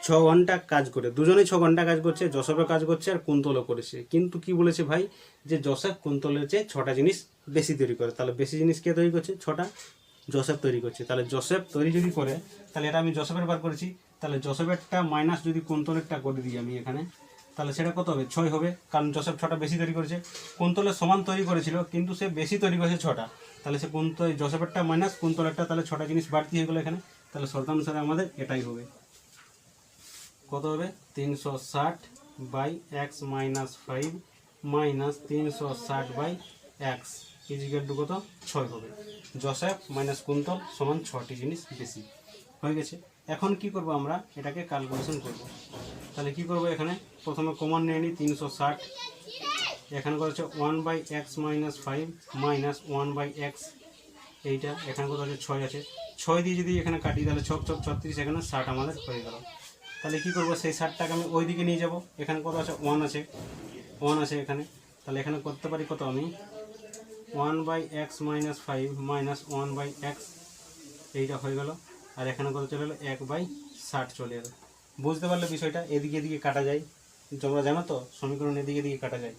6 ঘন্টা কাজ করে, দুজনেই 6 ঘন্টা কাজ করছে, জোসেফও কাজ করছে আর কুন্তলও করেছে, কিন্তু কি বলেছে ভাই যে জোসেফ কুন্তলের চেয়ে 6টা জিনিস বেশি তৈরি করে। তাহলে বেশি জিনিস কে তৈরি করছে, 6টা জোসেফ তৈরি করছে। তাহলে জোসেফ তৈরি যদি করে, তাহলে এটা আমি জোসেফের বার করেছি, তাহলে জোসেফেরটা মাইনাস যদি কুন্তলেরটা করে দিই আমি এখানে, তাহলে সেটা কত হবে, 6 হবে, কারণ জোসেফ 6টা বেশি তৈরি করেছে। কুন্তলের সমান তৈরি করেছিল কিন্তু সে বেশি তৈরি করেছে 6টা, তাহলে সে জোসেফেরটা মাইনাস কুন্তলেরটা, তাহলে 6টা জিনিস বাড়তি হয়ে গেলো এখানে। তাহলে শর্তানুসারে আমাদের এটাই হবে, কত হবে 360/x-5 minus 360/x is equal to কত 6 হবে। জোসেফ মাইনাস কুন্তল সমান 6টি জিনিস বেশি হয়ে গেছে। এখন কি করব, আমরা এটাকে ক্যালকুলেশন করব। তাহলে কি করব, এখানে প্রথমে কমন নিয়ে নিই 360, এখানে করেছে 1/x-5 মাইনাস 1/x, এইটা এখানে কত আছে 6 আছে, 6 দিয়ে যদি এখানে কাটি তাহলে 6 6 36, এখানে 60 আমাদের হয়ে গেল। তাহলে কি করব, সেই 60টাকে আমি ওই দিকে নিয়ে যাব, এখানে কত আছে 1 আছে, 1 আছে এখানে, তাহলে এখানে করতে পারি কত আমি 1/x-5 মাইনাস 1/x, এইটা হয়ে গেল। আর এখানে কত চলে এলো 1/60 চলে এলো। বুঝতে পারলে বিষয়টা, এদিকে এদিকে কাটা যায়, তোমরা জানো তো সমীকরণ এদিকে এদিকে কাটা যায়।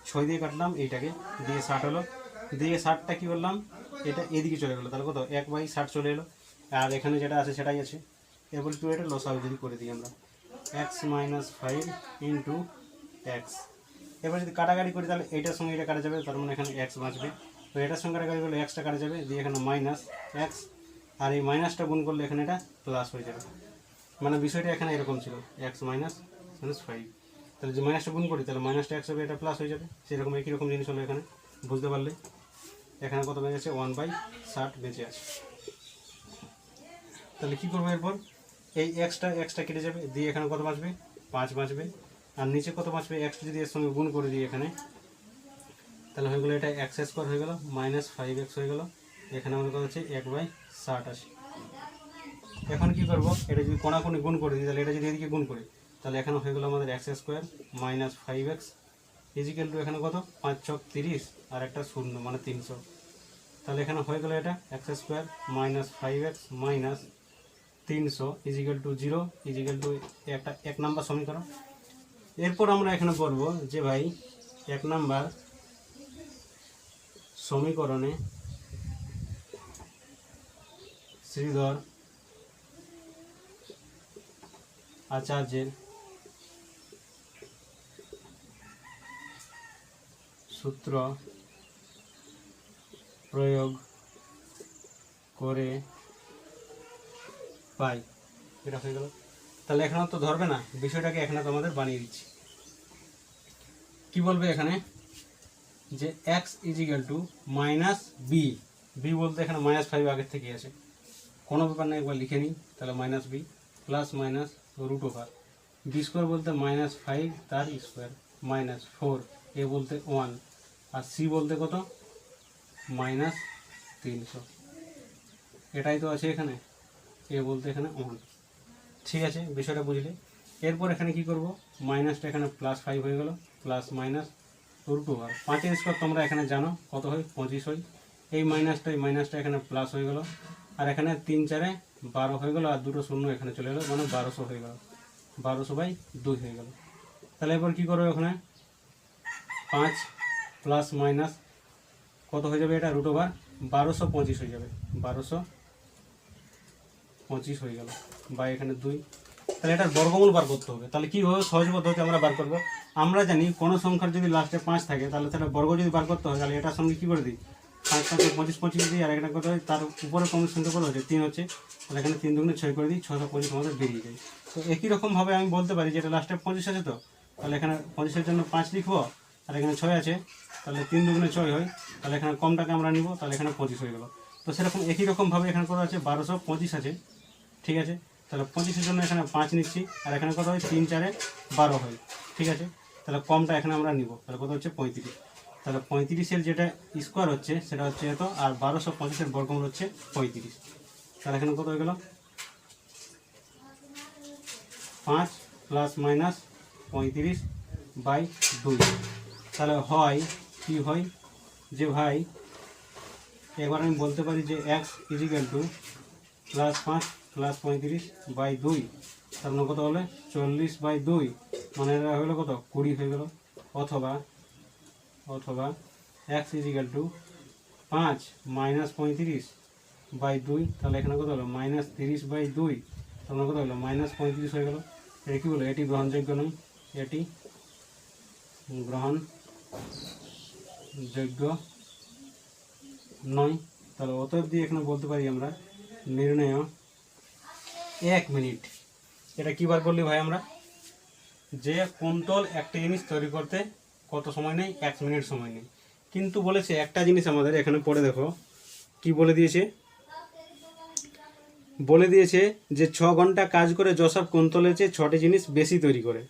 6 দিয়ে কাটলাম, এইটাকে দিয়ে 60 হলো, দিয়ে 60টা কী করলাম, এটা এদিকে চলে গেলো, তাহলে কত 1/60 চলে এলো। আর এখানে যেটা আছে সেটাই আছে, এবার একটু এটা লসাগু যদি করে দিই আমরা x-5 ইন্টু এক্স। এবার যদি কাটাকাটি করি তাহলে এইটার সঙ্গে এটা কাটা যাবে, তার মানে এখানে এক্স বাঁচবে। তো এটার সঙ্গে কাটাকাটি করলে এক্সটা কাটা যাবে, দিয়ে এখানে মাইনাস এক্স, আর এই মাইনাসটা গুণ করলে এখানে এটা প্লাস হয়ে যাবে। মানে বিষয়টা এখানে এরকম ছিল x-5, তাহলে যে মাইনাসটা গুণ করি তাহলে মাইনাসটা এক্স হবে, এটা প্লাস হয়ে যাবে। সেরকম একই রকম জিনিস হলো এখানে, বুঝতে পারলে। এখানে কত বেঁচে আছে 1/60 বেঁচে আছে। তাহলে কী করবো এরপর, এই এক্সটা কেটে যাবে, দিয়ে এখানে কত বাঁচবে 5 বাঁচবে, আর নিচে কত বাঁচবে এক্সটা যদি এর সঙ্গে গুণ করে দিই এখানে, তাহলে হয়ে গেলো এটা x² হয়ে গেল, মাইনাস 5x হয়ে গেল। এখানে আমাদের কত হচ্ছে 1/60 আছে। এখন কি করব, এটা যদি কোনাকুনি গুণ করে দিই, তাহলে এটা যদি এদিকে গুণ করি তাহলে এখানে হয়ে গেলো আমাদের x² minus 5x is equal two এখানে কত 5 ছক 30 আর একটা 0 মানে 300। তাহলে এখানে হয়ে গেলো এটা x² minus 5x minus 300 is equal to 0 is equal to একটা 1 নাম্বার সমীকরণ। এরপর আমরা এখানে বলবো যে ভাই 1 নাম্বার সমীকরণে শ্রীধর আচার্যের সূত্র প্রয়োগ করে পাই, এটা হয়ে গেল। তাহলে এখানে তো ধরবে না, বিষয়টাকে এখানে তোমাদের বানিয়ে দিচ্ছি। কি বলবে এখানে যে x is equal to minus B, B বলতে এখানে -5 আগের থেকে আছে, কোনো ব্যাপার না, একবার লিখে নিই। তাহলে minus B plus minus √over B বলতে -5 তার স্কোয়ার মাইনাস 4, এ বলতে 1, আর সি বলতে কত -300, এটাই তো আছে এখানে, এ বলতে এখানে 1। ঠিক আছে, বিষয়টা বুঝলে। এরপর এখানে কি করব, মাইনাসটা এখানে +5 হয়ে গেল, প্লাস মাইনাস √ওভার 5-এর স্কোয়ার তোমরা এখানে জানো কত হয় 25 হয়, এই মাইনাসটা এখানে প্লাস হয়ে গেল, আর এখানে 3 4-এ 12 হয়ে গেল, আর দুটো শূন্য এখানে চলে গেলো, মানে 1200 হয়ে গেল, 1200/2 হয়ে গেল। তাহলে এবার কী করবে, ওখানে 5 প্লাস মাইনাস কত হয়ে যাবে, এটা √ওভার 1225 হয়ে যাবে, 1225 হয়ে গেল, বা এখানে 2। তাহলে এটার বর্গমূল বার করতে হবে। তাহলে কীভাবে সহজ পদ্ধতি আমরা বার করবো, আমরা জানি কোনো সংখ্যার যদি লাস্টে 5 থাকে তাহলে সেটা বর্গ যদি বার করতে হয়, তাহলে এটার সঙ্গে কী করে দিই 5 5 25 দিই, আর একটা কত হয় তার উপরে কম সংখ্যা কত হচ্ছে 3 হচ্ছে, তাহলে এখানে 3 দুগুণে 6 করে দিই, 625 আমাদের বেরিয়ে যায়। তো একই রকমভাবে আমি বলতে পারি যে এটা লাস্টে 25 আছে, তো তাহলে এখানে 25-এর জন্য 5 লিখবো, আর এখানে 6 আছে, তাহলে 3 দুগুণে 6 হয়, তাহলে এখানে কমটাকে আমরা নিব, তাহলে এখানে 25 হয়ে গেল। তো সেরকম একই রকমভাবে এখানে কত আছে 1225 আছে, ঠিক আছে। তাহলে 25-এর জন্য এখানে 5 নিচ্ছি, আর এখানে কত হয় 3 4-এ 12 হয়, ঠিক আছে। তাহলে কমটা এখানে আমরা নিব, তাহলে কত হচ্ছে 35। তাহলে 35-এর যেটা স্কোয়ার হচ্ছে সেটা হচ্ছে এত, আর 1250-এর বর্গমূল হচ্ছে 35। তাহলে এখানে কত হয়ে গেল 5 প্লাস মাইনাস 35/2। তাহলে হয় কি হয় যে ভাই এবার আমি বলতে পারি যে x is equal to plus 5 plus 35/2, তার মানে কত হলে 40/2, মানে এটা হলো কত 20 হয়ে গেল। অথবা অথবা এক্স ইজিক্যাল টু 5 মাইনাস 35/2, তাহলে এখানে কত হলো মাইনাস 30/2, তার মানে কত হলো মাইনাস 35 হয়ে গেল। এটা কী বলো এটি গ্রহণযোগ্য নয়, এটি গ্রহণযোগ্য নয়। তাহলে অতএব দিয়ে এখানে বলতে পারি আমরা নির্ণয় 1 মিনিট। এটা কী বার করলি ভাই আমরা যে কুন্তল একটা জিনিস তৈরি করতে কত সময় নেই 1 মিনিট সময় নেই। কিন্তু বলেছে একটা জিনিস আমাদের এখানে পড়ে দেখো কি বলে দিয়েছে, বলে দিয়েছে যে 6 ঘন্টা কাজ করে যশব কুন্তলের চেয়ে 6টি জিনিস বেশি তৈরি করে।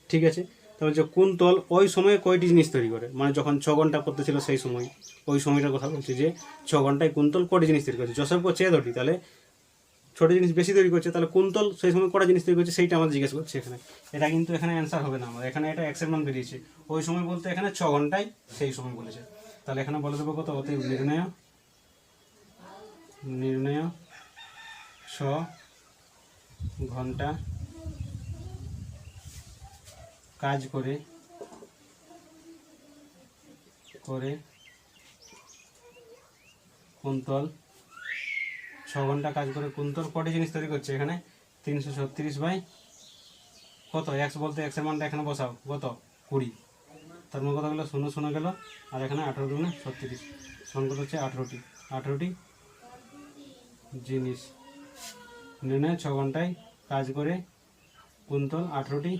ঠিক আছে, তাহলে যে কুন্তল ওই সময়ে কয়টি জিনিস তৈরি করে, মানে যখন 6 ঘন্টা করতেছিল সেই সময়, ওই সময়টার কথা বলছি যে 6 ঘন্টায় কুন্তল কয়টি জিনিস তৈরি করছে, যশব করছে 6টি, তাহলে 6টি জিনিস বেশি তৈরি করছে, তাহলে কুন্তল সেই সময় কটা জিনিস তৈরি করছে সেইটা আমাদের জিজ্ঞেস করছে এখানে। এটা কিন্তু এখানে অ্যান্সার হবে না আমাদের, এখানে এটা এক্সের মান বেরিয়েছে, ওই সময় বলতে এখানে 6 ঘন্টায় সেই সময় বলেছে। তাহলে এখানে বলে দেবো কত, অতএব নির্ণয় 6 ঘন্টা কাজ করে কুন্তল 6 ঘন্টা কাজ করে কুন্তল কটি জিনিস তৈরি করছে, এখানে 336 বাই কত এক্স বলতে এক্সের মানটা এখানে বসাও কত 20, তার মানে কত গেলো 0 0 গেল, আর এখানে 18 দুগুণে 36, সমান কত হচ্ছে 18টি জিনিস। নির্ণয় 6 ঘন্টায় কাজ করে কুন্তল 18টি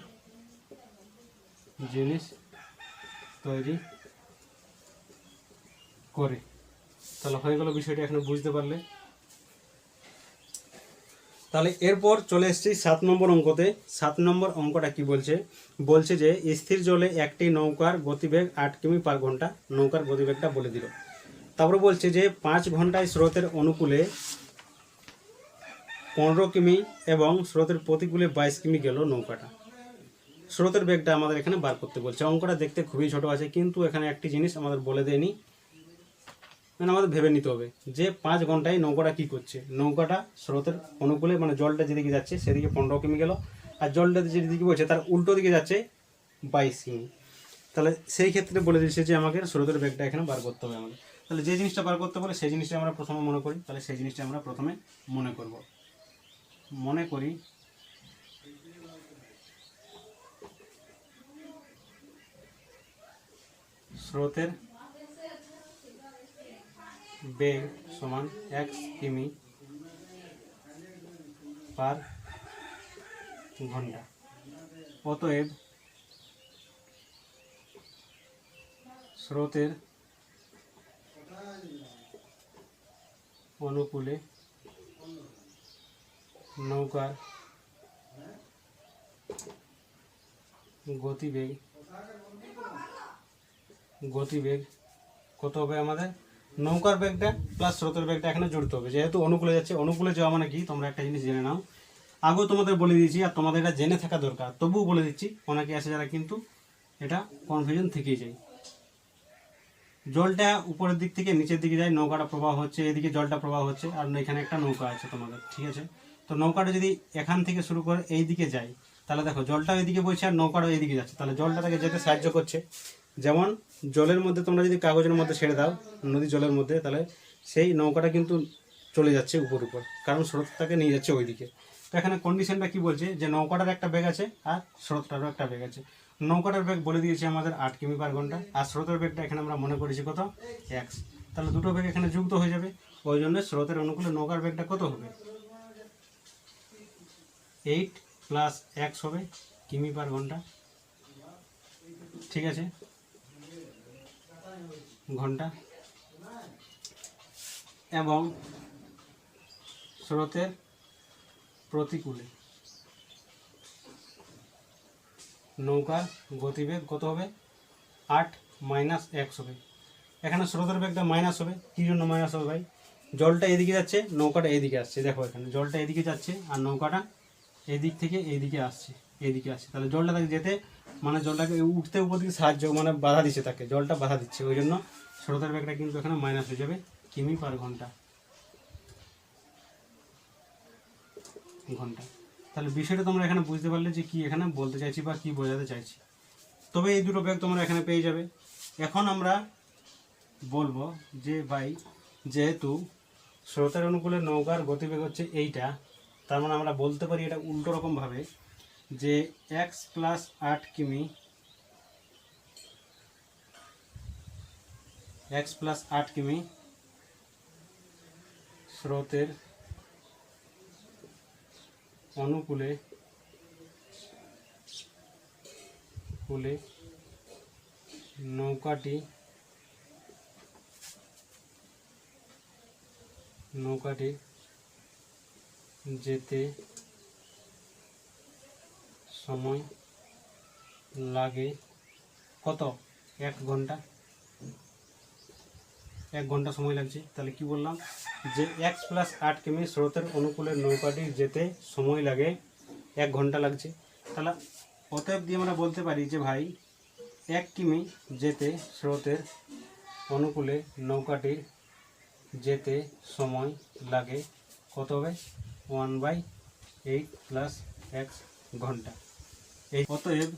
জিনিস তৈরি করে। তাহলে হয়ে গেল বিষয়টা, এখানে বুঝতে পারলে। তাহলে এরপর চলে এসেছি 7 নম্বর অঙ্কতে। 7 নম্বর অঙ্কটা কি বলছে, বলছে যে স্থির জলে একটি নৌকার গতিবেগ 8 কিমি পার ঘন্টা, নৌকার গতিবেগটা বলে দিল। তারপরে বলছে যে 5 ঘন্টায় স্রোতের অনুকূলে 15 কিমি এবং স্রোতের প্রতিকূলে 22 কিমি গেল নৌকাটা। স্রোতের বেগটা আমাদের এখানে বার করতে বলছে। অঙ্কটা দেখতে খুবই ছোট আছে, কিন্তু এখানে একটি জিনিস আমাদের বলে দেয়নি, মানে আমাদের ভেবে নিতে হবে যে 5 ঘন্টায় নৌকাটা কি করছে। নৌকাটা স্রোতের অনুকূলে, মানে জলটা যেদিকে যাচ্ছে সেদিকে 15 কিমি গেল, আর জলটা যেদিকে বলছে তার উল্টো দিকে যাচ্ছে 22 কিমি। তাহলে সেই ক্ষেত্রে বলে দিচ্ছে যে আমাকে স্রোতের বেগটা এখানে বার করতে হবে আমাদের। তাহলে যে জিনিসটা বার করতে বলে সেই জিনিসটা আমরা প্রথমে মনে করি। তাহলে সেই জিনিসটা আমরা প্রথমে মনে করি স্রোতের বেগ সমান 1 কিমি পার ঘন্টা। অতএব স্রোতের অনুকূলে নৌকার গতিবেগ কত হবে আমাদের, নৌকার বেগটা প্লাস স্রোতের বেগটা এখানে জড়িত হবে। যেহেতু অনুকূলে যাচ্ছে, অনুকূলে যাওয়া মানে কি তোমরা একটা জিনিস জেনে নাও, আগেও তোমাদের বলে দিয়েছি আর তোমাদের এটা জেনে থাকা দরকার, তবুও বলে দিচ্ছি, অনেকে আছে যারা কিন্তু এটা কনফিউশন থেকেই যায়। জলটা উপরের দিক থেকে নিচের দিকে যায়, নৌকাটা প্রবাহ হচ্ছে, এদিকে জলটা প্রবাহ হচ্ছে, আর এখানে একটা নৌকা আছে তোমাদের, ঠিক আছে। তো নৌকাটা যদি এখান থেকে শুরু করে এই দিকে যায়, তাহলে দেখো জলটাও এদিকে বইছে আর নৌকাটাও এইদিকে যাচ্ছে, তাহলে জলটা তাকে যেতে সাহায্য করছে। যেমন জলের মধ্যে তোমরা যদি কাগজের মধ্যে ছেড়ে দাও নদী জলের মধ্যে, তাহলে সেই নৌকাটা কিন্তু চলে যাচ্ছে উপর, কারণ স্রোতটাকে নিয়ে যাচ্ছে ওইদিকে। তো এখানে কন্ডিশনটা কি বলছে যে নৌকাটার একটা বেগ আছে আর স্রোতটারও একটা বেগ আছে। নৌকাটার বেগ বলে দিয়েছে আমাদের 8 কিমি পার ঘন্টা, আর স্রোতের বেগটা এখানে আমরা মনে করেছি কত x। তাহলে দুটো বেগ এখানে যুক্ত হয়ে যাবে, ওই জন্য স্রোতের অনুকূলে নৌকার বেগটা কত হবে 8 প্লাস x হবে কিমি পার ঘন্টা, ঠিক আছে, ঘন্টা। এবং স্রোতের প্রতিকূলে নৌকার গতিবেগ কত হবে 8 মাইনাস এক্স হবে। এখানে স্রোতের বেগটা মাইনাস হবে, কী জন্য মাইনাস হবে ভাই? জলটা এদিকে যাচ্ছে, নৌকাটা এদিকে আসছে। দেখো এখানে জলটা এদিকে যাচ্ছে আর নৌকাটা এদিক থেকে এইদিকে আসছে, এইদিকে আসছে। তাহলে জলটা তাকে যেতে মানে জলটাকে উঠতে উপর দিকে সাহায্য মানে বাধা দিচ্ছে, তাকে জলটা বাধা দিচ্ছে, ওই জন্য স্রোতের বেগটা কিন্তু এখানে মাইনাস হয়ে যাবে কিমি পার ঘন্টা। তাহলে বিষয়টা তোমরা এখানে বুঝতে পারলে যে কি এখানে বলতে চাইছি বা কি বোঝাতে চাইছি। তবে এই দুটো বেগ তোমরা এখানে পেয়ে যাবে। এখন আমরা বলবো যে ভাই যেহেতু স্রোতের অনুকূলে নৌকার গতিবেগ হচ্ছে এইটা, তার মানে আমরা বলতে পারি এটা উল্টো রকমভাবে যে এক্স প্লাস 8 কিমি, এক্স প্লাস 8 কিমি স্রোতের অনুকূলে নৌকাটি যেতে সময় লাগে কত? 1 ঘন্টা। 1 ঘন্টা সময় লাগছে। তাহলে কি বললাম যে এক্স প্লাস 8 কিমি স্রোতের অনুকূলে নৌকাটি যেতে সময় লাগে 1 ঘন্টা লাগছে। তাহলে অতএব দিয়ে আমরা বলতে পারি যে ভাই 1 কিমি যেতে স্রোতের অনুকূলে নৌকাটির যেতে সময় লাগে কত হবে? 1/8 প্লাস এক্স ঘন্টা। এই অতএব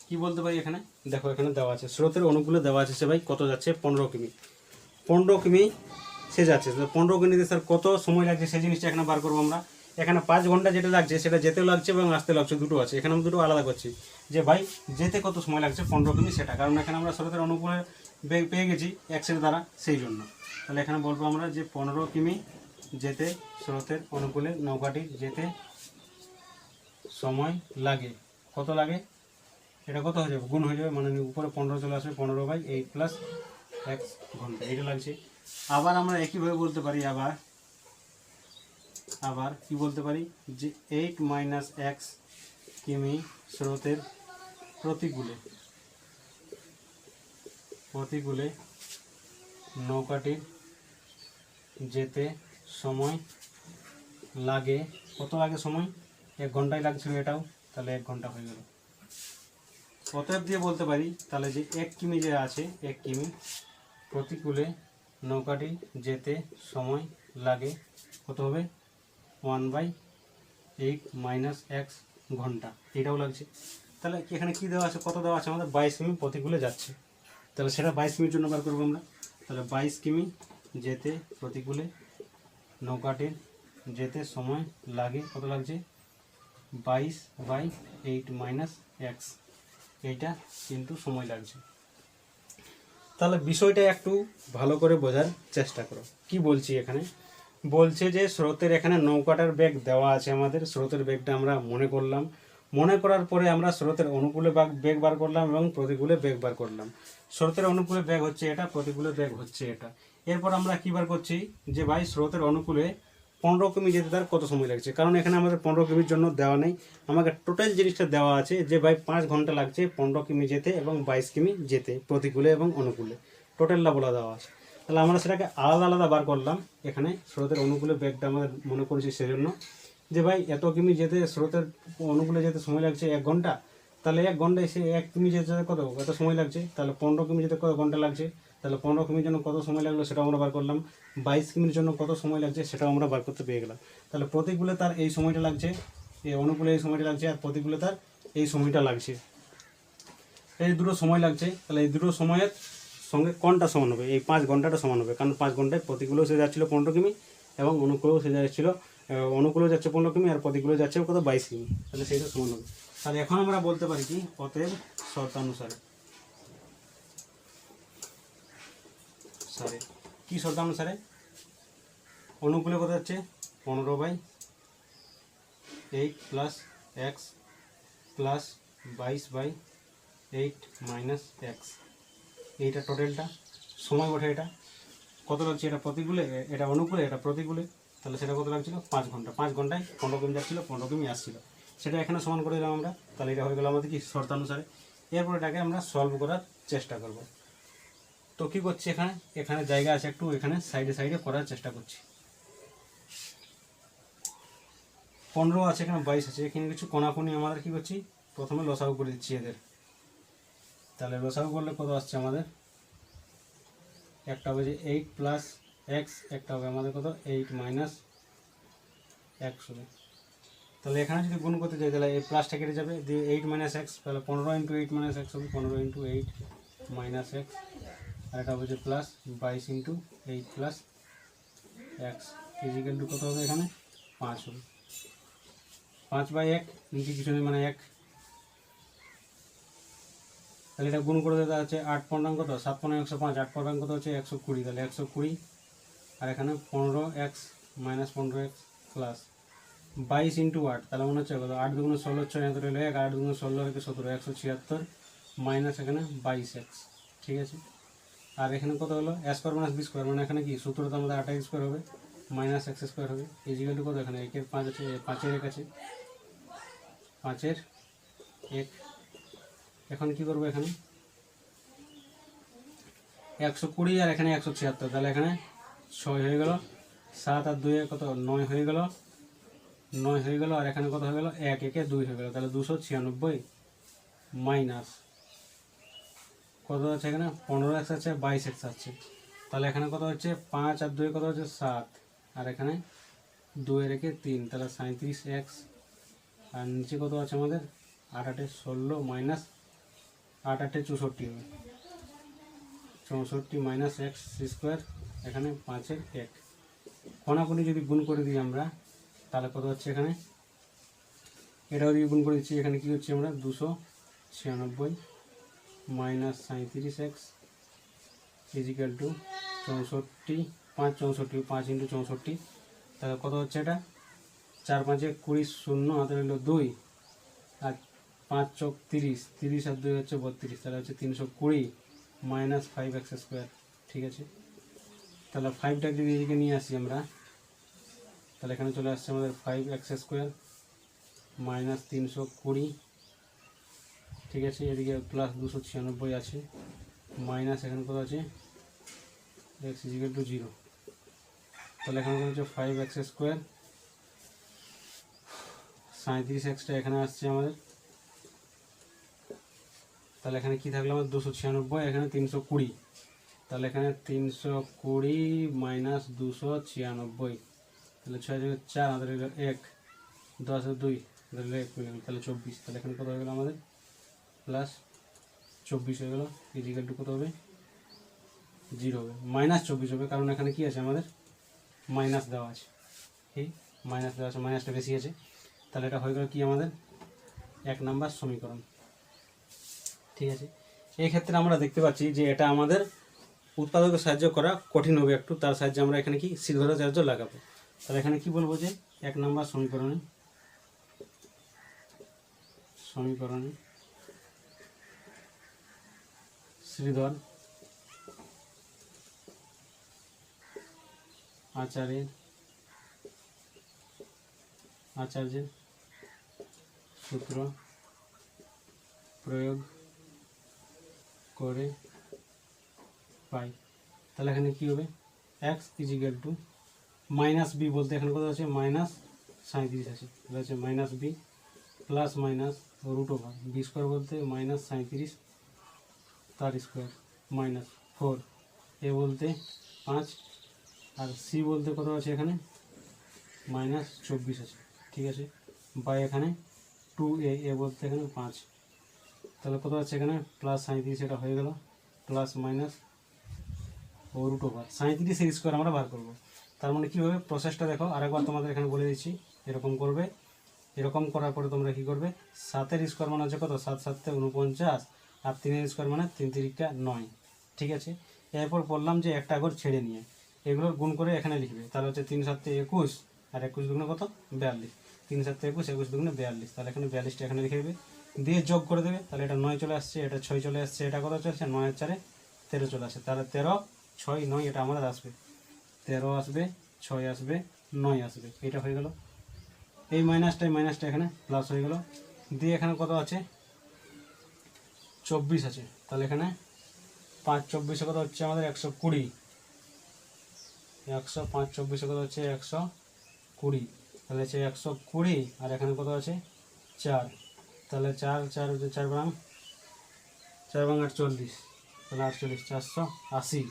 কি বলতে পারি এখানে? দেখো এখানে দেওয়া আছে স্রোতের অনুকূলে দেওয়া আছে সে ভাই কত যাচ্ছে? 15 কিমি। 15 কিমি সে যাচ্ছে। 15 কিমিতে স্যার কত সময় লাগছে সেই জিনিসটা এখানে বার করবো আমরা। এখানে 5 ঘন্টা যেটা লাগছে সেটা যেতেও লাগছে এবং আসতে লাগছে, দুটো আছে। এখানে আমরা দুটো আলাদা করছি যে ভাই যেতে কত সময় লাগছে 15 কিমি সেটা, কারণ এখানে আমরা স্রোতের অনুকূলে বেগ পেয়ে গেছি এক্সের দ্বারা, সেই জন্য। তাহলে এখানে বলবো আমরা যে 15 কিমি যেতে স্রোতের অনুকূলে নৌকাটি যেতে সময় লাগে কত লাগে? এটা কত হয়ে যাবে? গুণ হয়ে যাবে, মানে উপরে 15 চলে আসবে, 15/8 প্লাস এক্স ঘন্টা এটা লাগছে। আবার আমরা একইভাবে বলতে পারি, আবার কি বলতে পারি যে 8 মাইনাস এক্স কিমি স্রোতের প্রতিকূলে নৌকাটির যেতে সময় লাগে কত? লাগে সময় 1 ঘন্টায় লাগছিল এটাও, তাহলে 1 ঘন্টা হয়ে গেল। অতএব দিয়ে বলতে পারি তাহলে যে 1 কিমি যে আছে 1 কিমি প্রতিকূলে নৌকাটি যেতে সময় লাগে কত হবে? 1/8 মাইনাস এক্স ঘন্টা এটাও লাগছে। তাহলে এখানে কি দেওয়া আছে? কত দেওয়া আছে আমাদের? 22 কিমি প্রতিকূলে যাচ্ছে। তাহলে সেটা 22 কিমির জন্য বার করবো আমরা। তাহলে 22 কিমি যেতে প্রতিকূলে নৌকাটির যেতে সময় লাগে কত লাগছে? 22/8 মাইনাস এক্স, এইটা কিন্তু সময় লাগছে। তাহলে বিষয়টা একটু ভালো করে বোঝার চেষ্টা করো। কি বলছি এখানে? বলছে যে স্রোতের এখানে নৌকাটার বেগ দেওয়া আছে আমাদের, স্রোতের বেগটা আমরা মনে করলাম, মনে করার পরে আমরা স্রোতের অনুকূলে বেগ বার করলাম এবং প্রতিকূলে বেগ বার করলাম। স্রোতের অনুকূলে বেগ হচ্ছে এটা, প্রতিকূলে বেগ হচ্ছে এটা। এরপর আমরা কী বার করছি যে ভাই স্রোতের অনুকূলে 15 কিমি যেতে তার কত সময় লাগছে, কারণ এখানে আমাদের 15 কিমির জন্য দেওয়া নেই, আমাকে টোটাল জিনিসটা দেওয়া আছে যে ভাই 5 ঘন্টা লাগছে 15 কিমি যেতে এবং 22 কিমি যেতে প্রতিকূলে এবং অনুকূলে, টোটালটা বলা দেওয়া আছে। তাহলে আমরা সেটাকে আলাদা আলাদা বার করলাম। এখানে স্রোতের অনুকূলে বেগটা আমাদের মনে করেছি সেজন্য যে ভাই এত কিমি যেতে স্রোতের অনুকূলে যেতে সময় লাগছে 1 ঘন্টা, তাহলে 1 ঘন্টায় সে 1 কিমি যেতে কত এত সময় লাগছে, তাহলে 15 কিমি যেতে কত ঘন্টা লাগছে, তাহলে 15 কিমির জন্য কত সময় লাগলো সেটাও আমরা বার করলাম। 22 কিমির জন্য কত সময় লাগছে সেটাও আমরা বার করতে পেয়ে গেলাম। তাহলে প্রতিকূলে তার এই সময়টা লাগছে, এই অনুকূলে এই সময়টা লাগছে, আর প্রতিকূলে তার এই সময়টা লাগছে, এই দুটো সময় লাগছে। তাহলে এই দুটো সময়ের সঙ্গে কোনটা সমান হবে? এই 5 ঘন্টাটা সমান হবে, কারণ 5 ঘন্টায় প্রতিকূলেও সে যাচ্ছিলো 15 কিমি এবং অনুকূলেও সে যাচ্ছিলো, অনুকূলেও যাচ্ছে 15 কিমি আর প্রতিকূলে যাচ্ছে কত? 22 কিমি। তাহলে সেইটা সমান হবে। তাহলে এখন আমরা বলতে পারি কি অতএব শর্তানুসারে কি শর্তানুসারে অনুকূলে কত যাচ্ছে? 15/8 plus x plus 22/8 minus x, এইটা টোটালটা সময় ওঠে। এটা কত লাগছে? এটা প্রতিকূলে, এটা অনুকূলে, এটা প্রতিকূলে। তাহলে সেটা কত লাগছিল? 5 ঘন্টা। 5 ঘন্টায় 15 কিমি যাচ্ছিলো, 15 কিমি আসছিলো, সেটা এখানে সমান করে দিলাম আমরা। তাহলে এটা হয়ে গেল আমাদের কি শর্তানুসারে। এরপর এটাকে আমরা সলভ করার চেষ্টা করব। তো কী করছি, এখানে এখানে জায়গা আছে একটু, এখানে সাইডে সাইডে করার চেষ্টা করছি। 15 আছে, এখানে 22 আছে, এখানে কিছু কোনাকুনি আমাদের কী করছি, প্রথমে লসাগু করে দিচ্ছি এদের। তাহলে লসাগু করলে কত আসছে আমাদের, একটা হবে যে 8 প্লাস এক্স, একটা হবে আমাদের কত 8 মাইনাস এক্স হবে। তাহলে এখানে যদি গুণ করতে যাই তাহলে এই প্লাসটা কেটে যাবে, দিয়ে 8 মাইনাস এক্স, তাহলে 15 ইন্টু 8 মাইনাস এক্স হবে 15 ইন্টু 8 মাইনাস এক্স, আর এটা হবে যে plus 22 into 8 plus x is equal to কত হবে, এখানে 5 হবে। 5/1 নিচে কিছু নেই মানে 1, তাহলে এটা গুণ করে দেওয়া হচ্ছে 8 পূর্ণাঙ্ক কত 7 পূর্ণাঙ্ক 105, 8 পূর্ণাঙ্ক কত হচ্ছে 120, তাহলে 120, আর এখানে 15x minus 15x plus 22 into 8, তাহলে মনে হচ্ছে কত 8 দুগুণ 16, 6 হাতে রইল 1, 8 দুগুণ 16 রেখে 17, 176 মাইনাস এখানে 22x, ঠিক আছে। আর এখানে কত হলো a square minus B square, মানে এখানে কি সূত্রটা আমাদের 8x স্কোয়ার হবে মাইনাস এক্স স্কোয়ার হবে ইজিক্যাল টু কত, এখানে 1 5 আছে, 5 1 আছে, 5 1। এখন কি করবো, এখানে 120 আর এখানে 176, তাহলে এখানে 6 হয়ে গেল, 7 আর 2 কত 9 হয়ে গেল, 9 হয়ে গেল, আর এখানে কত হয়ে গেল 1 1 2 হয়ে গেল, তাহলে 296 মাইনাস কত আছে, এখানে 15x আছে 22x আছে, তাহলে এখানে কত হচ্ছে 5 আর 2 কত হচ্ছে 7, আর এখানে 2 রেখে 3, তাহলে 37x, আর নিচে কত আছে আমাদের 8 8 16 মাইনাস 8 8 64 হবে 64 মাইনাস এক্স স্কোয়ার, এখানে 5 1। কোনাকুনি যদি গুণ করে দিই আমরা তাহলে কত হচ্ছে, এখানে এটাও যদি গুণ করে দিচ্ছি, এখানে কী হচ্ছে আমরা 296 minus 37x is equal two 64, 5 64, 5 into 64, তাহলে কত হচ্ছে, এটা 4 5 20, 0 হাতে রইল 2, আর 5 চোখ 30, 30 আর 2 হচ্ছে 32, তাহলে হচ্ছে 320 মাইনাস 5x স্কোয়ার, ঠিক আছে। তাহলে 5টাকে যদি এদিকে নিয়ে আসি আমরা, তাহলে এখানে চলে আসছে আমাদের 5x স্কোয়ার মাইনাস 320, ঠিক আছে, এদিকে প্লাস 296 আছে, মাইনাস এখানে কত আছে x ইজিক্যাল টু 0, তাহলে এখানে কত হচ্ছে 5x স্কোয়ার, 37xটা এখানে আসছে আমাদের, তাহলে এখানে কী থাকলো আমার 296, এখানে 320, তাহলে এখানে 320 মাইনাস 296, তাহলে 6 4 আমাদের 1 10 2 তাহলে 1 তাহলে 24, তাহলে এখানে কত হয়ে গেলো আমাদের প্লাস 24 হয়ে গেলো ইজিক্যাল টু কত হবে 0 হবে, মাইনাস 24 হবে, কারণ এখানে কি আছে আমাদের মাইনাস দেওয়া আছে, ঠিক মাইনাস দেওয়া আছে, মাইনাসটা বেশি আছে, তাহলে এটা হয়ে গেল কি আমাদের 1 নম্বর সমীকরণ, ঠিক আছে। এই ক্ষেত্রে আমরা দেখতে পাচ্ছি যে এটা আমাদের উৎপাদকের সাহায্য করা কঠিন হবে একটু, তার সাহায্যে আমরা এখানে কি শ্রীধরাচার্য লাগাবো। তাহলে এখানে কি বলবো যে 1 নম্বর সমীকরণে শ্রীধর আচার্যের সূত্র প্রয়োগ করে পাই। তাহলে এখানে কী হবে x is equal to minus B, বলতে এখানে কত আছে মাইনাস 37 আছে, তাহলে হচ্ছে minus B plus minus root over B square, বলতে মাইনাস 37 তার স্কোয়ার মাইনাস 4, এ বলতে 5, আর সি বলতে কত আছে এখানে মাইনাস 24 আছে, ঠিক আছে, বাই এখানে 2a, এ বলতে এখানে 5, তাহলে কত আছে এখানে প্লাস 37, এটা হয়ে গেল প্লাস মাইনাস ও রুট ওভার 37 স্কোয়ার আমরা বার করবো। তার মানে কী হবে প্রসেসটা দেখো, আরেকবার তোমাদের এখানে বলে দিচ্ছি, এরকম করবে, এরকম করার পরে তোমরা কী করবে 7-এর স্কোয়ার মানে হচ্ছে কত 7 7 49, আর 3-এর স্কোয়ার মানে 3 3 9, ঠিক আছে। এরপর বললাম যে একটা ঘর ছেড়ে নিয়ে এগুলোর গুণ করে এখানে লিখবে, তাহলে হচ্ছে 3 7 21, আর 21 দুগুণে কত 42, 3 7 21, 21 দুগুণে 42, তাহলে এখানে 42টা এখানে লিখে দেবে, দিয়ে যোগ করে দেবে, তাহলে এটা 9 চলে আসছে, এটা 6 চলে আসছে, এটা কত চলছে 9 আর 4 13 চলে আসছে, তাহলে 13 6 9 এটা আমাদের আসবে, 13 আসবে 6 আসবে 9 আসবে, এটা হয়ে গেল। এই মাইনাসটা এখানে প্লাস হয়ে গেল, দিয়ে এখানে কত আছে 24 আছে, তাহলে এখানে 5 × 24 কত হচ্ছে আমাদের 120, 100 5 × 24 কত হচ্ছে 120, তাহলে হচ্ছে 120 আর এখানে কত আছে 4, তাহলে 4 4 হচ্ছে 4 বাং 48, তাহলে 48 480,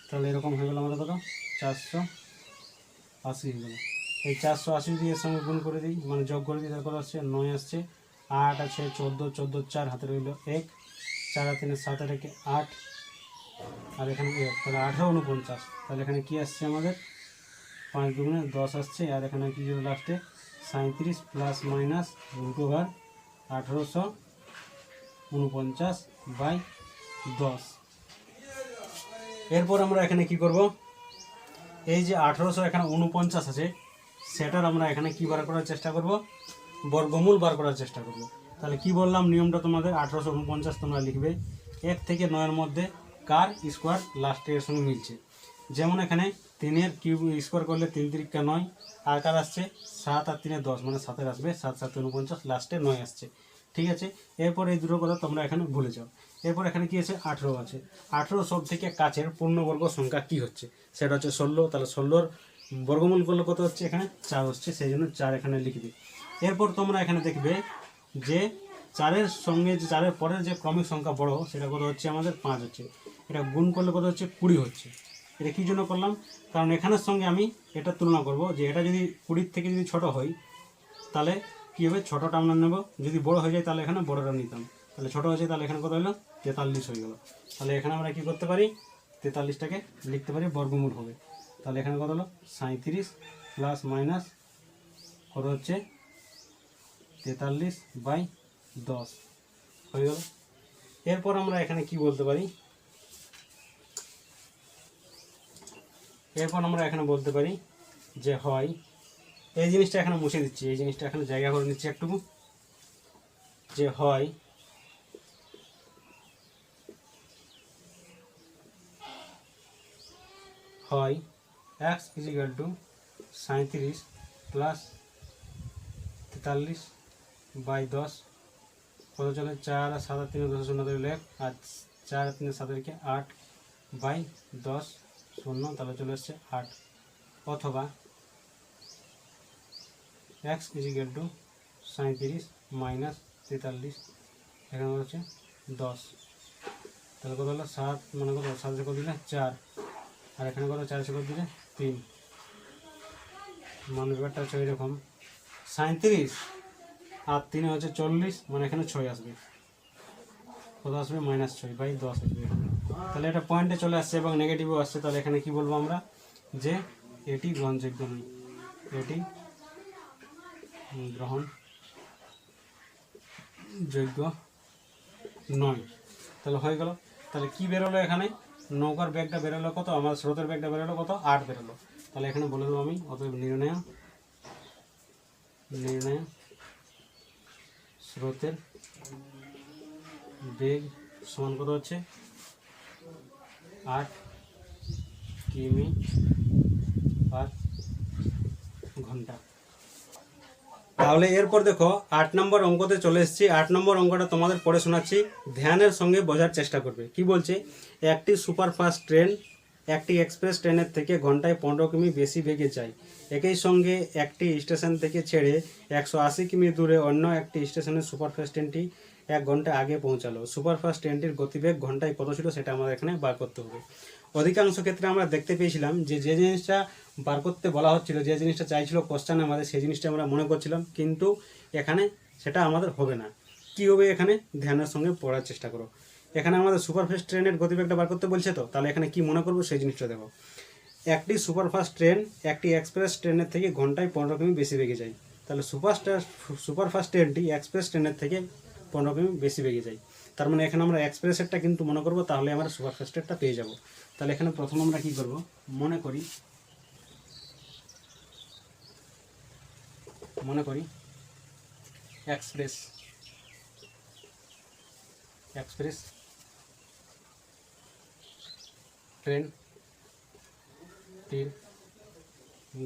তাহলে এরকম হয়ে গেল আমাদের কত 480 হয়ে গেল। এই 480 দিয়ে সঙ্গে গুণ করে দিই, মানে যোগ করে দিই, তাহলে কত আসছে 9 আসছে, 8 আছে 14 14 4 হাতে রইল 1, 4 আর 3 7 আর 1 8, আর এখানে 1, তাহলে 18 49, তাহলে এখানে কি আসছে আমাদের 5 দুগুণে 10 আসছে, আর এখানে কি হলো লাস্টে 37 প্লাস মাইনাস √1849/10। এরপর আমরা এখানে কি করব, এই যে 1800 এখানে 49 আছে, সেটার আমরা এখানে কি বার করার চেষ্টা করব, বর্গমূল বার করার চেষ্টা করব। তাহলে কি বললাম নিয়মটা তোমাদের, 1849 তোমরা লিখবে 1 থেকে 9-এর মধ্যে কার স্কোয়ার লাস্টে এর সঙ্গে মিলছে। যেমন এখানে 3-এর কিউব স্কোয়ার করলে 3 × 3 = 9, আর কার আসছে 7 আর 3 10, মানে 7-এর আসবে 7 7 49, লাস্টে 9 আসছে। ঠিক আছে, এরপর এই দুটো কথা তোমরা এখানে ভুলে যাও। এরপর এখানে কি আছে 18 আছে, 18 সব থেকে কাছের পূর্ণবর্গ সংখ্যা কি হচ্ছে, সেটা হচ্ছে 16, তাহলে 16-র বর্গমূল করলে কত হচ্ছে এখানে 4 হচ্ছে, সেই জন্য 4 এখানে লিখবে। এরপর তোমরা এখানে দেখবে যে 4-এর সঙ্গে যে 4-এর পরের যে ক্রমিক সংখ্যা বড়, সেটা কত হচ্ছে আমাদের 5 হচ্ছে, এটা গুণ করলে কত হচ্ছে 20 হচ্ছে। এটা কী জন্য করলাম, কারণ এখানের সঙ্গে আমি এটা তুলনা করব যে এটা যদি 20 থেকে যদি ছোট হয় তাহলে কী হবে, ছোটোটা আমরা নেব, যদি বড় হয়ে যায় তাহলে এখানে বড়টা নিতাম, তাহলে ছোটো হয়েছে তাহলে এখানে কত হলো 43 হয়ে গেল। তাহলে এখানে আমরা কী করতে পারি, 43টাকে লিখতে পারি বর্গমূল হবে, তাহলে এখানে কত হলো 37 প্লাস মাইনাস কত হচ্ছে 43/10 হয়ে গেল। এরপর আমরা এখানে কি বলতে পারি, এরপর আমরা এখানে বলতে পারি যে হয়, এই জিনিসটা এখানে মুছে দিচ্ছি, এই জিনিসটা এখানে জায়গা করে নিচ্ছি একটুকু, যে হয় x = 37 প্লাস 43/10 কত চলে 4 আর 7 আর 3 10 0 ধরে 1, আর 4 আর 3 7 কে 8/10 0, তাহলে চলে আসছে 8, অথবা x = 37 মাইনাস 43, এখানে হচ্ছে 10, তাহলে কত হলো 7, মানে কত 7 করে দিলে 4, আর এখানে কত 4 করে দিলে 3, মানে ব্যাপারটা হচ্ছে এরকম 37 আর 3 হচ্ছে 40, মানে এখানে 6 আসবে, কত আসবে -6/10 আসবে। তাহলে এটা পয়েন্টে চলে আসছে এবং নেগেটিভও আসছে, তাহলে এখানে কি বলবো আমরা, যে এটি গ্রহণযোগ্য নয়, এটি গ্রহণযোগ্য নয়। তাহলে হয়ে গেল, তাহলে কি বেরোলো এখানে, নৌকার ব্যাগটা বেরোলো কত, আমার স্রোতের ব্যাগটা বেরোলো কত 8 বেরোলো। তাহলে এখানে বলে দেবো আমি, অতএব নির্ণয় স্রোতের বেগ সমান কত হচ্ছে 8 কিমি/ঘন্টা। তাহলে এরপর দেখো 8 নম্বর অঙ্কতে চলে এসেছি। 8 নম্বর অঙ্কটা তোমাদের পড়ে শোনাচ্ছি, ধ্যানের সঙ্গে বোঝার চেষ্টা করবে। কি বলছে, একটি সুপারফাস্ট ট্রেন একটি এক্সপ্রেস ট্রেনের থেকে ঘন্টায় 15 কিমি বেশি বেগে যায়। একই সঙ্গে একটি স্টেশন থেকে ছেড়ে 180 কিমি দূরে অন্য একটি স্টেশনে সুপারফাস্ট ট্রেনটি 1 ঘন্টা আগে পৌঁছালো। সুপারফাস্ট ট্রেনটির গতিবেগ ঘন্টায় কত ছিল সেটা আমাদের এখানে বার করতে হবে। অধিকাংশ ক্ষেত্রে আমরা দেখতে পেয়েছিলাম যে যে জিনিসটা বার করতে বলা হচ্ছিল, যে জিনিসটা চাইছিল কোশ্চেন আমাদের, সেই জিনিসটা আমরা মনে করছিলাম, কিন্তু এখানে সেটা আমাদের হবে না। কি হবে এখানে, ধ্যানের সঙ্গে পড়ার চেষ্টা করো। এখানে আমাদের সুপারফাস্ট ট্রেনের গতিবেগটা বার করতে বলছে, তো তাহলে এখানে কি মনে করবো সেই জিনিসটা দেখো। একটি সুপারফাস্ট ট্রেন একটি এক্সপ্রেস ট্রেনের থেকে ঘন্টায় 15 কিমি বেশি বেগে যায়। তাহলে সুপারফাস্ট ট্রেনটি এক্সপ্রেস ট্রেনের থেকে 15 কিমি বেশি বেগে যায়। তার মানে এখানে আমরা এক্সপ্রেসেরটা কিন্তু মনে করবো, তাহলে আমরা সুপারফাস্টেরটা পেয়ে যাব। তাহলে এখানে প্রথম আমরা কি করব, মনে করি এক্সপ্রেস ট্রেনটির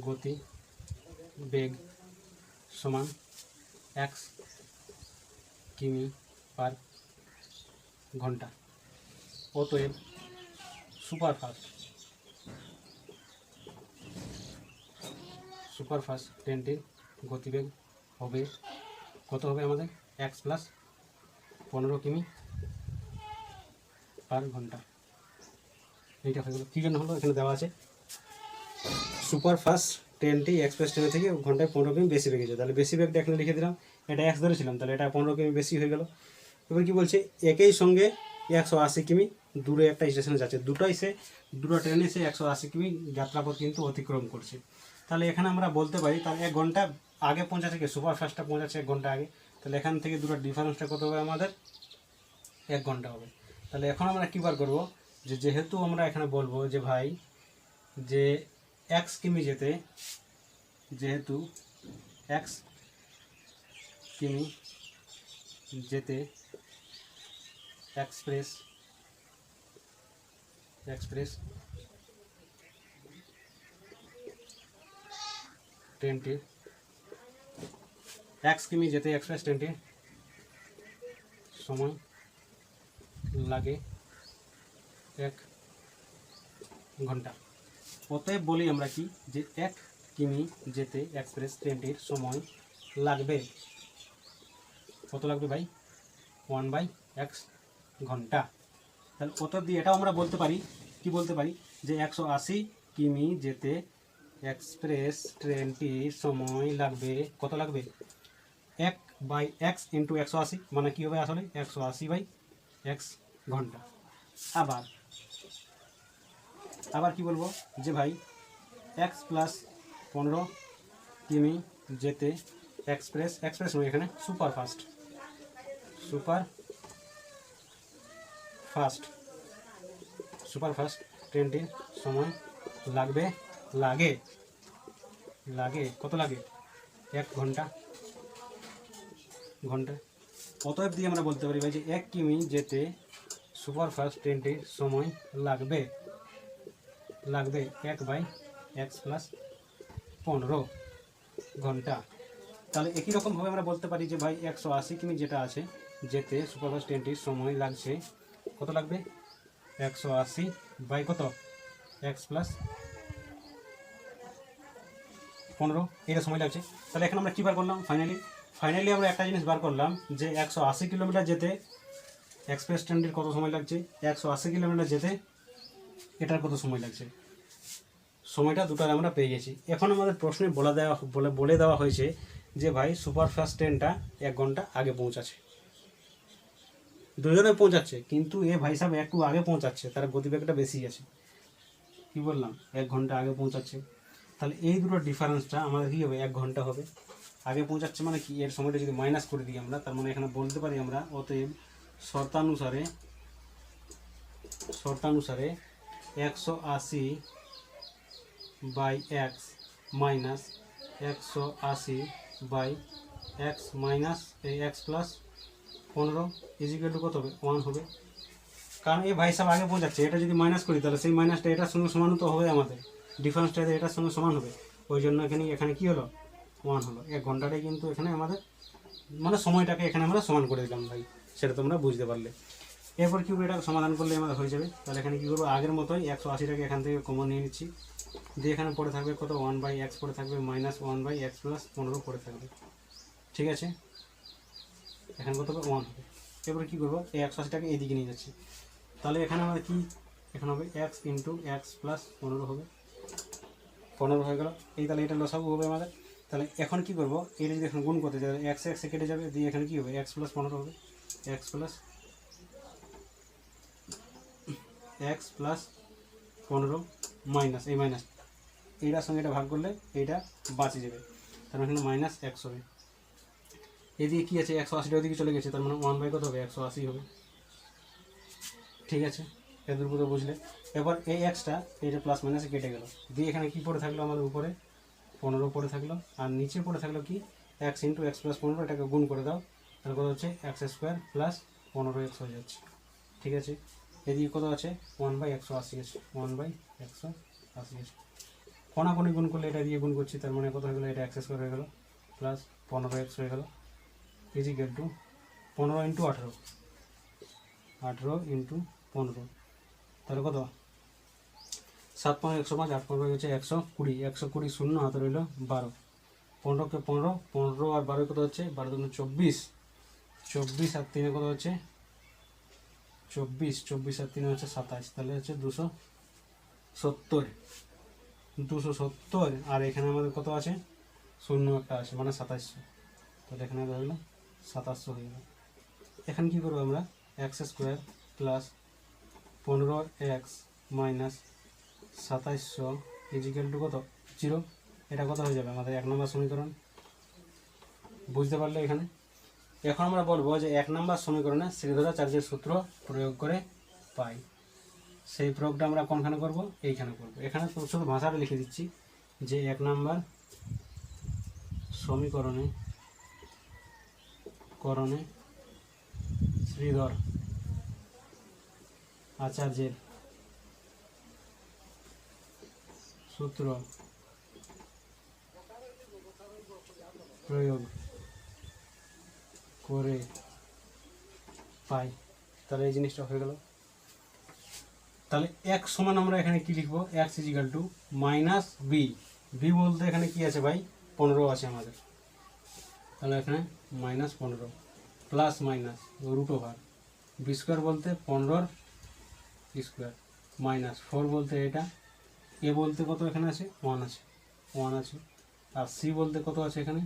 গতি বেগ সমান x কিমি/ঘন্টা, অতএব সুপারফাস্ট ট্রেনটির গতিবেগ হবে কত হবে আমাদের এক্স প্লাস 15 কিমি পার ঘন্টা। এইটা হয়ে গেল। কী জন্য হলো এখানে দেওয়া আছে সুপারফাস্ট ট্রেনটি এক্সপ্রেস ট্রেনের থেকে ঘন্টায় 15 কিমি বেশি বেগেছে, তাহলে বেশি বেগটা এখানে লিখে দিলাম, এটা এক্স ধরেছিলাম তাহলে এটা 15 কিমি বেশি হয়ে গেল। এবার কি বলছে একই সঙ্গে 180 কিমি দূরে একটা স্টেশনে যাচ্ছে, দুটো ট্রেন এসে 180 কিমি যাত্রাপথ কিন্তু অতিক্রম করছে। তাহলে এখানে আমরা বলতে পারি তাহলে 1 ঘন্টা আগে পৌঁছাচ্ছে কি সুপারফাস্টটা পৌঁছাচ্ছে 1 ঘন্টা আগে, তাহলে এখান থেকে দুটো ডিফারেন্সটা কত হবে আমাদের 1 ঘন্টা হবে। তাহলে এখন আমরা কী বার করবো যেহেতু আমরা এখানে বলবো যে ভাই যে এক্স কিমি যেতে যেহেতু এক্স কিমি যেতে এক্সপ্রেস ট্রেনটির এক্স কিমি যেতে এক্সপ্রেস ট্রেনটির সময় লাগে 1 ঘন্টা। অতএব বলি আমরা কি যে 1 কিমি যেতে এক্সপ্রেস ট্রেনটির সময় লাগবে কত লাগবে ভাই 1/x ঘন্টা। তাহলে অতএব দিয়ে এটাও আমরা বলতে পারি কি বলতে পারি যে 180 কিমি যেতে এক্সপ্রেস ট্রেনটির সময় লাগবে কত লাগবে 1/x ইন্টু 180 মানে কী হবে আসলে 180/x ঘন্টা। আবার কি বলবো যে ভাই x প্লাস 15 কিমি যেতে এক্সপ্রেস নয় এখানে সুপারফাস্ট ট্রেনটির সময় লাগে কত লাগে 1 ঘন্টা। অতএব দিয়ে আমরা বলতে পারি ভাই যে 1 কিমি যেতে সুপারফাস্ট ট্রেনটির সময় লাগবে 1/x প্লাস 15 ঘন্টা। তাহলে একই রকমভাবে আমরা বলতে পারি যে ভাই 180 কিমি যেটা আছে যেতে সুপারফাস্ট ট্রেনটির সময় লাগছে কত লাগবে 180 বাই কত x প্লাস 15 এটা সময় লাগছে। তাহলে এখন আমরা কী বার করলাম ফাইনালি আমরা একটা জিনিস বার করলাম যে 180 কিলোমিটার যেতে এক্সপ্রেস ট্রেনটির কত সময় লাগছে 180 কিলোমিটার যেতে এটার কত সময় লাগছে, সময়টা দুটার আমরা পেয়ে গেছি। এখন আমাদের প্রশ্নে বলে দেওয়া হয়েছে যে ভাই সুপারফাস্ট ট্রেনটা 1 ঘন্টা আগে পৌঁছাচ্ছে, দুজনে পৌঁছাচ্ছে কিন্তু এ ভাই সাহেব একটু আগে পৌঁছাচ্ছে, তার গতিবেগটা বেশি আছে, কি বললাম 1 ঘন্টা আগে পৌঁছাচ্ছে। তাহলে এই দুটো ডিফারেন্সটা আমাদের কী হবে 1 ঘন্টা হবে। আগে পৌঁছাচ্ছে মানে কি এর সময়টা যদি মাইনাস করে দিই আমরা তার মানে এখানে বলতে পারি আমরা অতএব শর্তানুসারে 180/x মাইনাস 180/x মাইনাস এই x প্লাস 15 ইজিক্যাল টু কত হবে 1 হবে। কারণ এই ভাই সাহেব আগে পৌঁছাচ্ছে, এটা যদি মাইনাস করি তাহলে সেই মাইনাসটা এটার সঙ্গে সমান তো হবে, আমাদের ডিফারেন্সটা এটার সঙ্গে সমান হবে, ওই জন্য এখানে কি হলো 1 হলো। 1 ঘন্টাটাই কিন্তু এখানে আমাদের মানে সময়টাকে এখানে আমরা সমান করে দিলাম ভাই, সেটা তোমরা বুঝতে পারলে। এরপর কি এটা সমাধান করলে আমাদের হয়ে যাবে। তাহলে এখানে কী করবো আগের মতোই 180টাকে এখান থেকে কমন নিয়ে নিচ্ছি, দিয়ে এখানে পড়ে থাকবে কত 1/x পড়ে থাকবে মাইনাস 1/x প্লাস 15 পড়ে থাকবে, ঠিক আছে এখানে কত হবে 1 হবে। এরপরে কী করবো এই 180টাকে এইদিকে নিয়ে যাচ্ছি, তাহলে এখানে আমাদের কি এখানে হবে x ইন্টু এক্স প্লাস 15 হবে 15 হয়ে গেল। তাহলে এটা লসাগু হবে আমাদের। তাহলে এখন কি করবো এটা যদি এখন গুণ করতে যাবে x কেটে যাবে, দিয়ে এখানে কি হবে x প্লাস 15 হবে x প্লাস 15 মাইনাস এই মাইনাস এইটার সঙ্গে এটা ভাগ করলে এইটা বাঁচে যাবে, তার মানে এখানে মাইনাস x হবে। এদিকে কী আছে 180 ওদিকে চলে গেছে, তার মানে 1/, কত হবে 180 হবে, ঠিক আছে এদের উপরে বুঝলে। এবার এই এক্সটা এইটা প্লাস মাইনাসে কেটে গেল, দিয়ে এখানে কী পড়ে থাকলো আমাদের উপরে 15 পড়ে থাকলো, আর নিচে পড়ে থাকলো কি x ইন্টু এক্স প্লাস 15, এটাকে গুণ করে দাও তাহলে কত হচ্ছে x² প্লাস 15x হয়ে যাচ্ছে, ঠিক আছে। এদিকে কত আছে 1/180 আছে 1/180 আছে, কোনাকুনি গুণ করলে এটা দিয়ে গুণ করছি, তার মানে কত হয়ে গেলো এটা x² হয়ে গেলো প্লাস 15x হয়ে গেলো ইজিক্যাল টু 15 ইন্টু 18 ইন্টু 15, তাহলে কত 7 5 105, 8 5 হচ্ছে 120, 120 শূন্য হাতে রইল 12, 15 15, 15 আর 12 কত হচ্ছে 12 দুগুণে 24, 24 আর 3 কত হচ্ছে 24, 24 আর 3 হচ্ছে 27, তাহলে হচ্ছে 270, 270 আর এখানে আমাদের কত আছে শূন্য একটা আছে মানে 2700, তাহলে এখানে হয়ে গেল 2700 হয়ে গেল। এখানে কী করবো আমরা x square plus 15x minus 2700 is equal to কত 0, এটা কত হয়ে যাবে আমাদের 1 নম্বর সমীকরণ। বুঝতে পারলে এখানে এখন আমরা বলবো যে 1 নম্বর সমীকরণে শ্রীধর চার্জের সূত্র প্রয়োগ করে পাই, সেই প্রয়োগটা আমরা কোনখানে করব এইখানে করব। এখানে শুধু ভাষাটা লিখে দিচ্ছি যে 1 নম্বর সমীকরণে শ্রীধর আচার্যের সূত্র প্রয়োগ করে পাই, তাহলে এই জিনিসটা হয়ে গেল। তাহলে এক সমান আমরা এখানে কি লিখবো x is equal to minus B, B বলতে এখানে কি আছে ভাই 15 আছে আমাদের, তাহলে এখানে minus 15 plus minus root over B square বলতে 15 স্কোয়ার মাইনাস 4 বলতে এটা, এ বলতে কত এখানে আছে 1 আছে, 1 আছে, আর সি বলতে কত আছে এখানে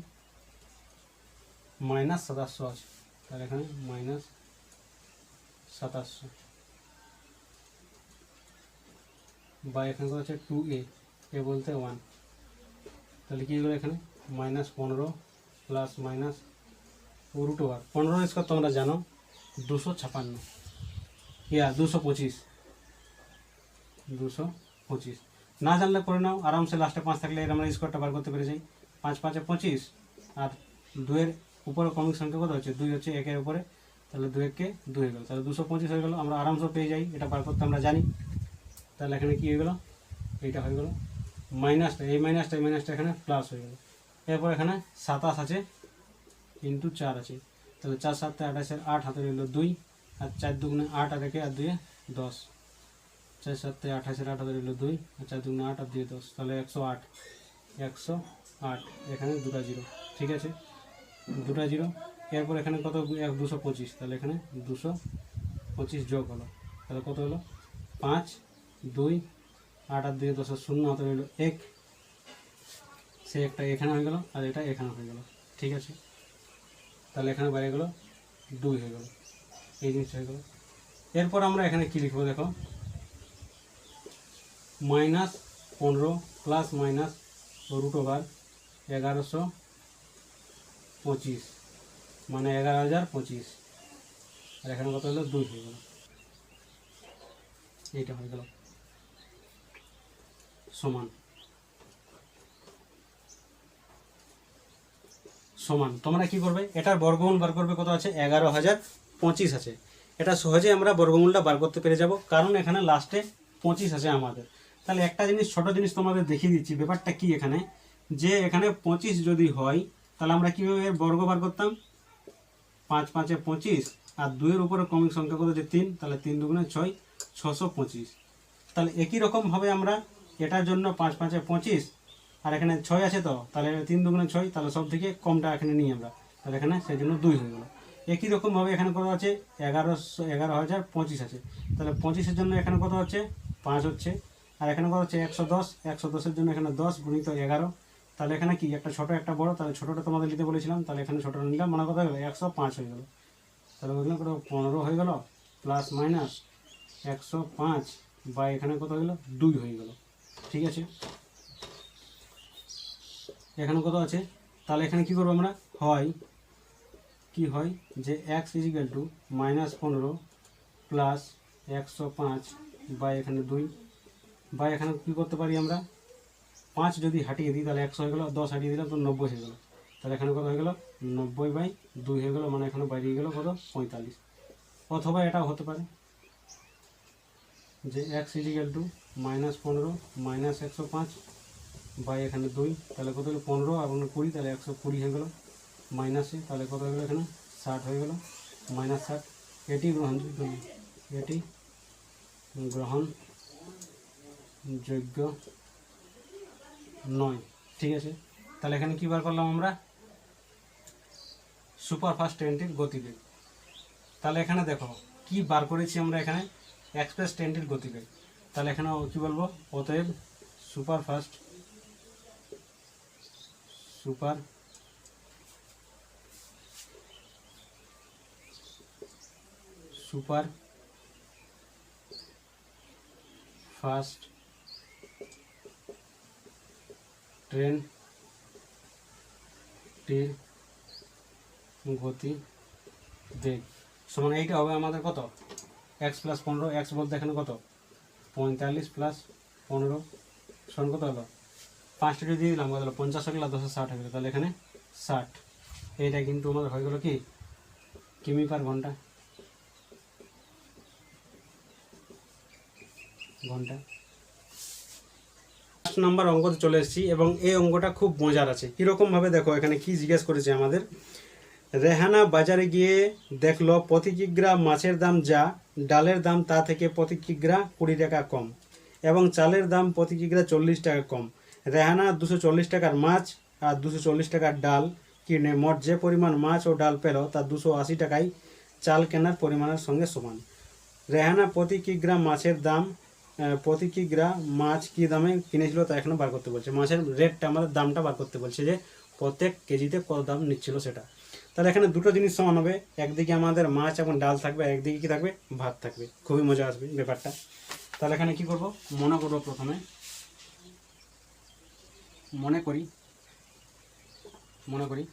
মাইনাস 2700 আছে, তাহলে এখানে মাইনাস 2700 বা এখানে কত আছে 2a, এ বলতে 1, তাহলে কী হলো এখানে minus 15 plus minus root over 15 square তোমরা জানো 256 ইয়া 225, না জানলে করে নাও আরামসে, লাস্টে 5 থাকলে এর আমরা স্কোয়ারটা বার করতে পেরে যাই। 5 5 25 আর 2 এর উপরে ক্রমিক সংখ্যা কত হচ্ছে 2 হচ্ছে 1 এর উপরে, তাহলে 2 1 কে 2 হয়ে গেল, তাহলে 225 হয়ে গেল, আমরা আরামসে পেয়ে যাই, এটা বার করতে আমরা জানি। তাহলে এখানে কি হয়ে গেল এইটা হয়ে গেল মাইনাসটা, এই মাইনাসটা এখানে প্লাস হয়ে গেল। এরপর এখানে 27 আছে ইন্টু 4 আছে, তাহলে 4 7 28 8 হাতে রইল 2, আর 4 দুগুণে 8 আর 1 আর 2 10, 4 7 28 8 হাতে রইল 2, আর 4 দুগুণে 8 আর 2 10, তাহলে 108, এখানে দুটা জিরো, ঠিক আছে দুটা জিরো। এরপর এখানে কত 225, তাহলে এখানে 225 যোগ হলো, তাহলে কত হলো 5 2 8 আর 2 10 শূন্য হাতে রইল 1, সে একটা এখানে হয়ে গেল আর এটা এখানে হয়ে গেল, ঠিক আছে। তাহলে এখানে বাইরে গেল 2 হয়ে গেল, এই জিনিসটা হয়ে গেল। এরপর আমরা এখানে কি লিখবো দেখো minus 15 plus minus root over 1125 মানে 11025, আর এখানে কত হলো 2 হয়ে গেল, এইটা হয়ে গেল সমান তোমরা কি করবে এটার বর্গমূল বার করবে, কত আছে 11025 আছে, এটা সহজে আমরা বর্গমূলটা বার করতে পেরে যাব, কারণ এখানে লাস্টে 25 আছে আমাদের। তাহলে একটা জিনিস ছোট জিনিস তোমাদের দেখিয়ে দিচ্ছি, ব্যাপারটা কি এখানে যে এখানে 25 যদি হয় তাহলে আমরা কীভাবে বর্গ বার করতাম 5 5 25 আর 2 এর উপরে ক্রমিক সংখ্যা কত যে 3, তাহলে 3 দুগুণে 6 625, তাহলে একই রকমভাবে আমরা এটার জন্য 5 5 25 আর এখানে 6 আছে, তো তাহলে 3 দুগুণে 6, তাহলে সব থেকে কমটা এখানে নিই আমরা, তাহলে এখানে সেই জন্য 2 হয়ে গেল। একই রকমভাবে এখানে কত আছে 11025 আছে, তাহলে 25-এর জন্য এখানে কত হচ্ছে 5 হচ্ছে, আর এখানে কত হচ্ছে 110, 110-এর জন্য এখানে 10 গুণিত 11, তাহলে এখানে কি একটা ছোট একটা বড়, তাহলে ছোটটা তোমাদের নিতে বলেছিলাম, তাহলে এখানে ছোটটা নিলাম, মানে কত হয়ে গেল 105 হয়ে গেল, তাহলে ওইখানে কত 15 হয়ে গেল প্লাস মাইনাস 105 বা এখানে কত হয়ে গেল 2 হয়ে গেল, ঠিক আছে। এখানে কত আছে, তাহলে এখানে কি করবো আমরা কি হয় যে x is equal to minus 15 plus 105 বা এখানে 2, বা এখানে কী করতে পারি আমরা 5 যদি হাটিয়ে দিই তাহলে 100 হয়ে গেলো, 10 হাটিয়ে দিলাম তো 90 হয়ে গেলো, তাহলে এখানে কত হয়ে গেলো 90/2 হয়ে গেলো, মানে এখানে বাইরে গেলো কত 45। অথবা এটাও হতে পারে যে x is equal to minus 15 minus 105 বা এখানে 2, তাহলে কত হলো 15 আর 20, তাহলে 120 হয়ে গেলো মাইনাসে, তাহলে কত হয়ে গেলো এখানে 60 হয়ে গেলো মাইনাস 60, এটি গ্রহণযোগ্য, এটি গ্রহণযোগ্য নয়। ঠিক আছে, তাহলে এখানে কী বার করলাম আমরা? সুপারফাস্ট ট্রেনটির গতিবেগ। তাহলে এখানে দেখো কি বার করেছি আমরা, এখানে এক্সপ্রেস ট্রেনটির গতিবেগ। তাহলে এখানে কি বলবো? অতএব সুপার ফাস্ট ট্রেনটির গতি বেগ সমান এইটা হবে আমাদের কত? x প্লাস 15, x বলতে এখানে কত? 45 প্লাস 15 সমান কত হলো? 5টা দিয়ে দিলাম, কত হলো? 50 হয়ে গেল, 10 60 হয়ে গেল। তাহলে এখানে 60। এইটা কিন্তু আমাদের হয়ে গেল কি? কিমি পার ঘন্টা। 5 নম্বর অঙ্কতে চলে এসেছি এবং এই অঙ্কটা খুব মজার আছে। কীরকমভাবে দেখো, এখানে কি জিজ্ঞেস করেছে আমাদের। রেহানা বাজারে গিয়ে দেখলো প্রতি কিগ্রা মাছের দাম যা ডালের দাম তা থেকে প্রতি কিগ্রা 20 টাকা কম এবং চালের দাম প্রতি কিগ্রা 40 টাকা কম। রেহানা 240 টাকার মাছ আর 240 টাকার ডাল কিনে মোট যে পরিমাণ মাছ ও ডাল পেল তা 280 টাকায় চাল কেনার পরিমাণের সঙ্গে সমান। রেহানা প্রতি কিগ্রা মাছের দাম প্রতি কিগ্রা মাছ কী দামে কিনেছিল তা এখানে বার করতে বলছে। মাছের রেটটা, আমাদের দামটা বার করতে বলছে, যে প্রত্যেক কেজিতে কত দাম নিচ্ছিল সেটা। তাহলে এখানে দুটো জিনিস সমান হবে, একদিকে আমাদের মাছ এবং ডাল থাকবে, একদিকে কি থাকবে? ভাত থাকবে। খুবই মজা আসবে ব্যাপারটা। তাহলে এখানে কি করব? মনে করব, প্রথমে মনে করি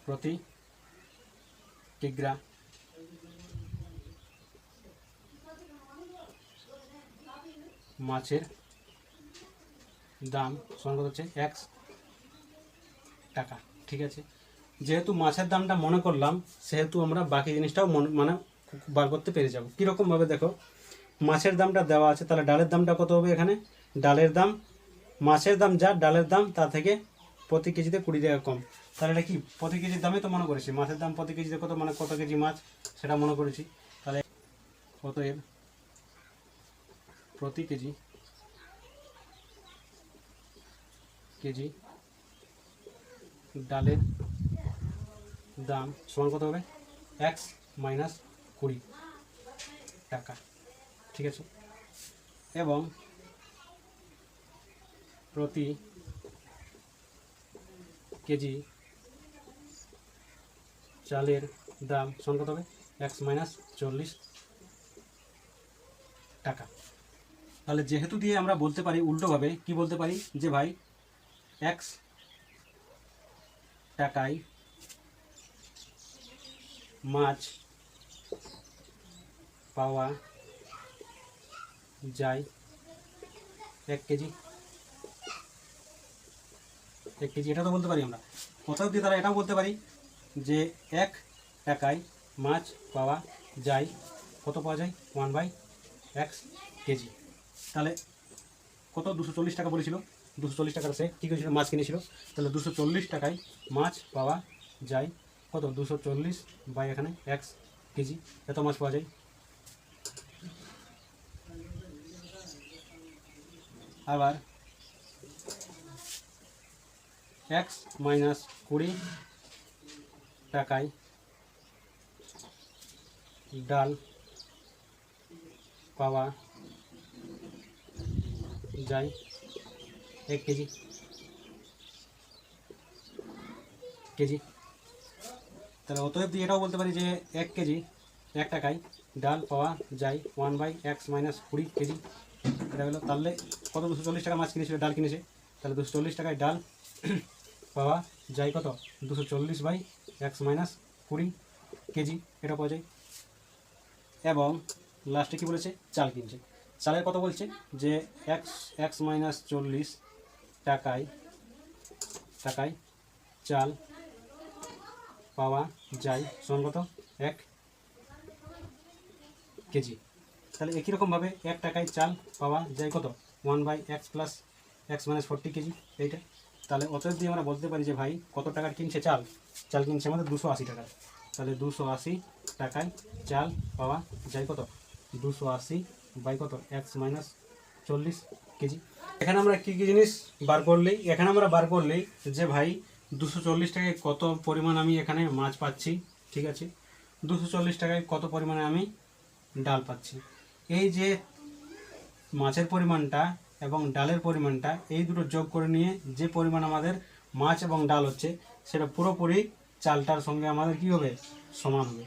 প্রতি কিগ্রা মাছের দাম সমান কত হচ্ছে? 1 টাকা। ঠিক আছে, যেহেতু মাছের দামটা মনে করলাম সেহেতু আমরা বাকি জিনিসটাও মানে বার করতে পেরে যাব। কীরকমভাবে দেখো, মাছের দামটা দেওয়া আছে, তাহলে ডালের দামটা কত হবে? এখানে ডালের দাম, মাছের দাম যা ডালের দাম তা থেকে প্রতি কেজিতে 20 টাকা কম। তাহলে এটা কি? প্রতি কেজির দামে তো মনে করেছি। মাছের দাম প্রতি কেজিতে কত, মানে কত কেজি মাছ সেটা মনে করেছি। তাহলে অতএব প্রতি কেজি ডালের দাম সমান কত হবে? 1 মাইনাস 20 টাকা। ঠিক আছে, এবং প্রতি কেজি চালের দাম সমান কত হবে? 1 মাইনাস 40 টাকা। তাহলে যেহেতু দিয়ে আমরা বলতে পারি উল্টোভাবে, কি বলতে পারি? যে ভাই 1 টাকায় মাছ পাওয়া যায় 1 কেজি। এটা তো বলতে পারি আমরা। কোথাও দিয়ে তারা এটাও বলতে পারি যে 1 টাকায় মাছ পাওয়া যায়, কত পাওয়া যায়? 1/x KG. তাহলে কত? 240 টাকা বলেছিল। 240 টাকার সে কী করেছিল? মাছ কিনেছিল। তাহলে 240 টাকায় মাছ পাওয়া যায় কত? 240 বাই এখানে x কেজি, এত মাছ পাওয়া যায়। আবার x মাইনাস 20 টাকায় ডাল পাওয়া যায় 1 কেজি। তাহলে অতএব দিয়ে এটাও বলতে পারি যে 1 কেজি 1 টাকায় ডাল পাওয়া যায় 1/x মাইনাস 20 কেজি। এটা হলো, তাহলে কত? 240 টাকা মাছ কিনেছিল, ডাল কিনেছে। তাহলে 240 টাকায় ডাল পাওয়া যায় কত? 240/x মাইনাস 20 কেজি, এটা পাওয়া যায়। এবং লাস্টে কি বলেছে? চাল কিনছে। চালের কত বলছে? যে x মাইনাস 40 টাকায় চাল পাওয়া যায় সমান কত? 1 কেজি। তাহলে একই রকমভাবে 1 টাকায় চাল পাওয়া যায় কত? 1/x plus x minus 40 KG, এইটা। তাহলে অতএব দিয়ে আমরা বলতে পারি যে ভাই কত টাকার কিনছে চাল? চাল কিনছে আমাদের 280 টাকা। তাহলে 280 টাকায় চাল পাওয়া যায় কত 280 বাই কত এক্স মাইনাস 40 কেজি। এখানে আমরা কী কী জিনিস বার করলেই এখানে আমরা বার করলেই যে ভাই 240 টাকায় কত পরিমাণ আমি এখানে মাছ পাচ্ছি, ঠিক আছে, 240 টাকায় কত পরিমাণে আমি ডাল পাচ্ছি। এই যে মাছের পরিমাণটা এবং ডালের পরিমাণটা এই দুটো যোগ করে নিয়ে যে পরিমাণ আমাদের মাছ এবং ডাল হচ্ছে সেটা পুরোপুরি চালটার সঙ্গে আমাদের কী হবে সমান হবে,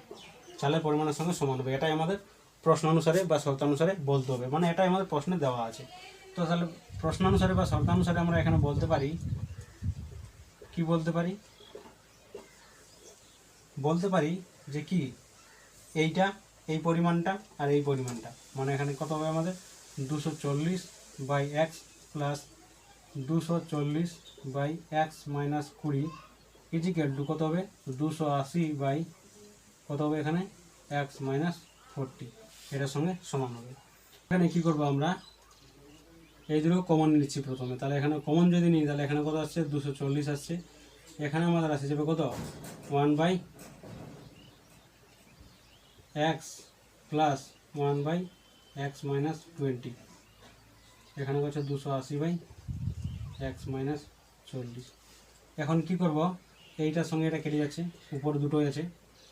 চালের পরিমাণের সঙ্গে সমান হবে। এটাই আমাদের প্রশ্ন অনুসারে বা শর্তানুসারে বলতে হবে, মানে এটাই আমাদের প্রশ্নে দেওয়া আছে। তো তাহলে প্রশ্নানুসারে বা শর্তানুসারে আমরা এখানে বলতে পারি কি বলতে পারি যে কি এইটা এই পরিমাণটা আর এই পরিমাণটা, মানে এখানে কত হবে আমাদের 240 by x plus 240 by x minus 20 equal to কত হবে 280 বাই কত হবে এখানে এক্স মাইনাস 40, এটার সঙ্গে সমান হবে। এখানে কি করব আমরা এই দুটো কমন নিচ্ছি প্রথমে, তাহলে এখানে কমন যদি নিই তাহলে এখানে কত আসছে 240 আসছে, এখানে আমাদের আসে যাবে কত 1 by x plus 1 by x minus 20, এখানে হচ্ছে 280 বাই এক্স মাইনাস 40। এখন কি করব এইটার সঙ্গে এটা কেটে যাচ্ছে, উপরে দুটোই আছে,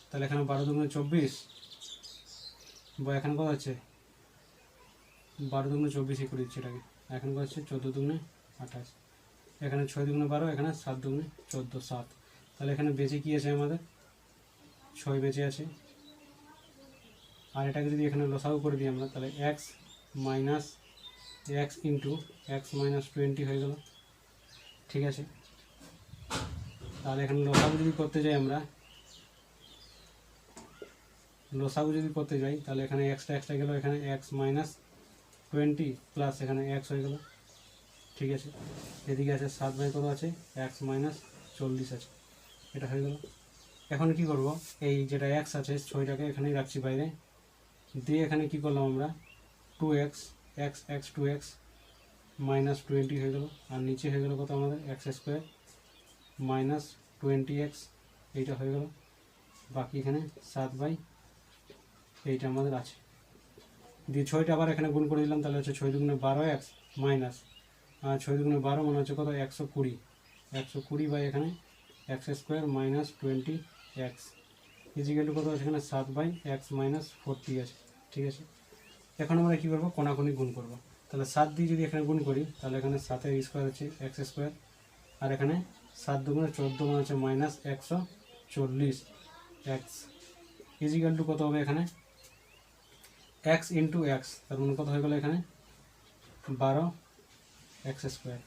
তাহলে এখানে 12 দুগুণে 24 বা এখানে কত আছে 12 দুগুণে 24 করে দিচ্ছে এটাকে, এখানে কত আছে 14 দুগুণে 28, এখানে 6 দুগুণে 12, এখানে 7 দুগুণে 14 7, তাহলে এখানে বেঁচে কি আছে আমাদের 6 বেঁচে আছে। আর এটাকে যদি এখানে লসাগু করে দিই আমরা তাহলে x minus x into x minus 20 হয়ে গেল, ঠিক আছে। তাহলে এখানে লসাগু যদি করতে যাই তাহলে এখানে এক্সট্রা গেল, এখানে এক্স মাইনাস 20 প্লাস এখানে এক্স হয়ে গেল, ঠিক আছে। এদিকে আছে 7 বাই কত আছে এক্স মাইনাস 40 আছে, এটা হয়ে গেল। এখন কি করব এই যেটা এক্স আছে 6টাকে এখানেই রাখছি বাইরে, দিয়ে এখানে কি করলাম আমরা 2x x x 2x minus 20 হয়ে গেল, আর নিচে হয়ে গেল কত আমাদের এক্স স্কোয়ার মাইনাস 20x, এইটা হয়ে গেল। বাকি এখানে 7 বাই এইটা আমাদের আছে, দিয়ে 6টা আবার এখানে গুণ করে দিলাম, তাহলে হচ্ছে 6 দুগুণে 12x মাইনাস 6 দুগুণে 12 মানে হচ্ছে কত 120 বাই এখানে x square minus 20x equal to কত আছে এখানে 7 বাই এক্স মাইনাস 40 আছে, ঠিক আছে। এখন আমরা কী করবো কোনাকুনি গুণ করব, তাহলে 7 দিয়ে যদি এখানে গুণ করি তাহলে এখানে 7 স্কোয়ার হচ্ছে এক্স স্কোয়ার, আর এখানে 7 দুগুণে 14 মানে হচ্ছে মাইনাস 140 এক্স ইজিক্যাল টু কত হবে এখানে এক্স ইন্টু এক্স, তার মানে কত হয়ে গেলো এখানে 12 এক্স স্কোয়ার,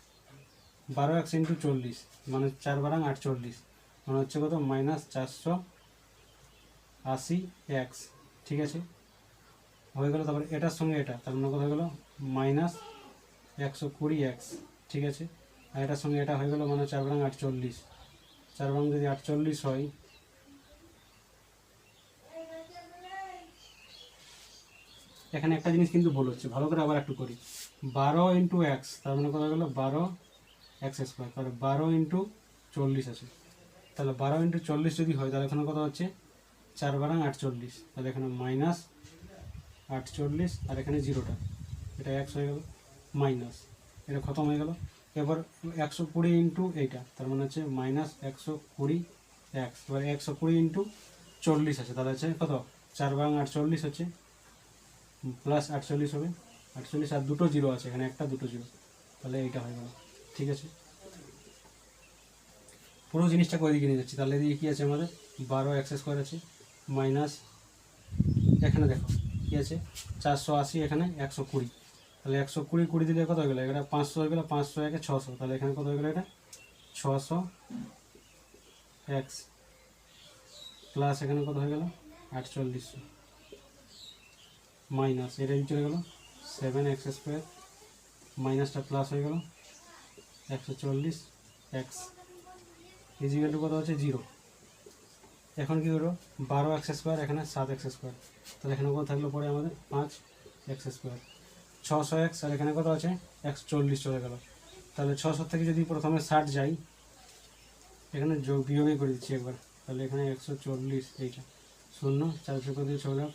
12 এক্স ইন্টু 40 মানে 4 বারাং 48 মানে হচ্ছে কত মাইনাস 480 এক্স, ঠিক আছে হয়ে গেল। তারপরে এটার সঙ্গে এটা তার মানে কত হয়ে গেল মাইনাস 120 এক্স, ঠিক আছে। আর এটার সঙ্গে এটা হয়ে গেল মানে 4 বারাং 48, 4 বারাং যদি 48 হয় এখানে একটা জিনিস কিন্তু ভুল হচ্ছে, ভালো করে আবার একটু করি 12 ইন্টু এক্স তার মানে কত গেল 12 এক্স স্কোয়ার, তাহলে 12 ইন্টু 40 আছে, তাহলে 12 ইন্টু 40 যদি হয় তাহলে এখানে কত হচ্ছে 4 বারাং 48, তাহলে এখানে মাইনাস 48 আর এখানে জিরোটা এটা এক্স হয়ে গেল মাইনাস এটা খতম হয়ে গেল। এবার 120 ইন্টু এইটা তার মানে হচ্ছে মাইনাস 120 এক্স, এবার 120 ইন্টু 40 আছে তাহলে হচ্ছে কত 4 বারাং 48 হচ্ছে প্লাস 48 হবে 48 আর দুটো জিরো আছে এখানে একটা দুটো জিরো, তাহলে এইটা হয়ে গেল, ঠিক আছে। পুরো জিনিসটাকে ওইদিকে নিয়ে যাচ্ছি, তাহলে এদিকে কী আছে আমাদের 12 এক্স স্কোয়ার আছে মাইনাস এখানে দেখো কী আছে 480 এখানে 120, তাহলে 120 দিলে কত হয়ে গেলো এটা 500 হয়ে গেলো, 500 একে 600, তাহলে এখানে কত হয়ে গেলো এটা 600 এক্স প্লাস এখানে কত হয়ে গেল 4800 মাইনাস এটা চলে গেলো 7 এক্স স্কোয়ার মাইনাসটা প্লাস হয়ে গেল 140 এক্স ইজিক্যাল টু কত হচ্ছে 0। এখন কী হলো 12 এক্স স্কোয়ার এখানে 7 এক্স স্কোয়ার, তাহলে এখানে কত থাকলো পরে আমাদের 5 এক্স স্কোয়ার 600 এক্স, আর এখানে কত আছে 140 চলে গেল, তাহলে 600 থেকে যদি প্রথমে 60 যাই এখানে বিয়োগই করে দিচ্ছি একবার তাহলে এখানে 140 এইটা শূন্য 4 দিয়ে 6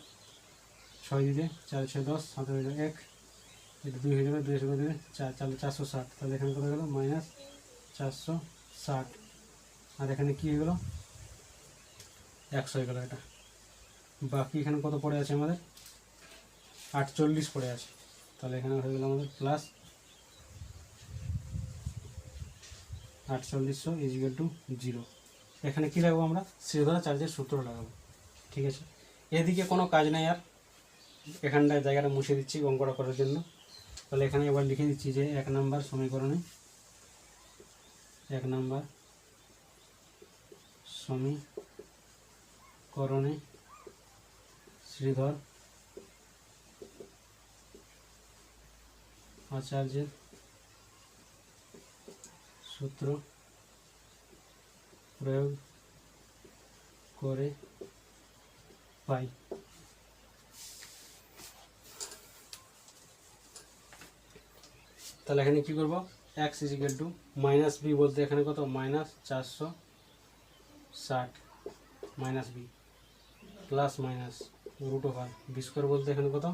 6 দিতে 4 6 10 7 হয়ে যাবে 1, এটা 2 হয়ে যাবে 2 দিয়ে 4 তাহলে 460, তাহলে এখানে কত গেল -460, আর এখানে কি হয়ে গেল 100 হয়ে গেল। এটা বাকি এখানে কত পড়ে আছে আমাদের 48 পড়ে আছে, তাহলে এখানে হয়ে গেল আমাদের প্লাস 4800 = 0। এখানে কি লাগাবো আমরা শ্রীধর চার্জের সূত্র লাগাবো। ঠিক আছে, এদিকে কোনো কাজ নাই আর, এখানটায় জায়গাটা মুছে দিচ্ছি অঙ্কটা করার জন্য। তাহলে এখানে এবার লিখে দিচ্ছি যে 1 নম্বর সমীকরণে 1 নম্বর সমীকরণে শ্রীধর আচার্যের সূত্র প্রয়োগ করে পাই। তাহলে এখানে কি করব x = -b বলতে এখানে কত -460 -b প্লাস মাইনাস √b² বলতে এখানে কত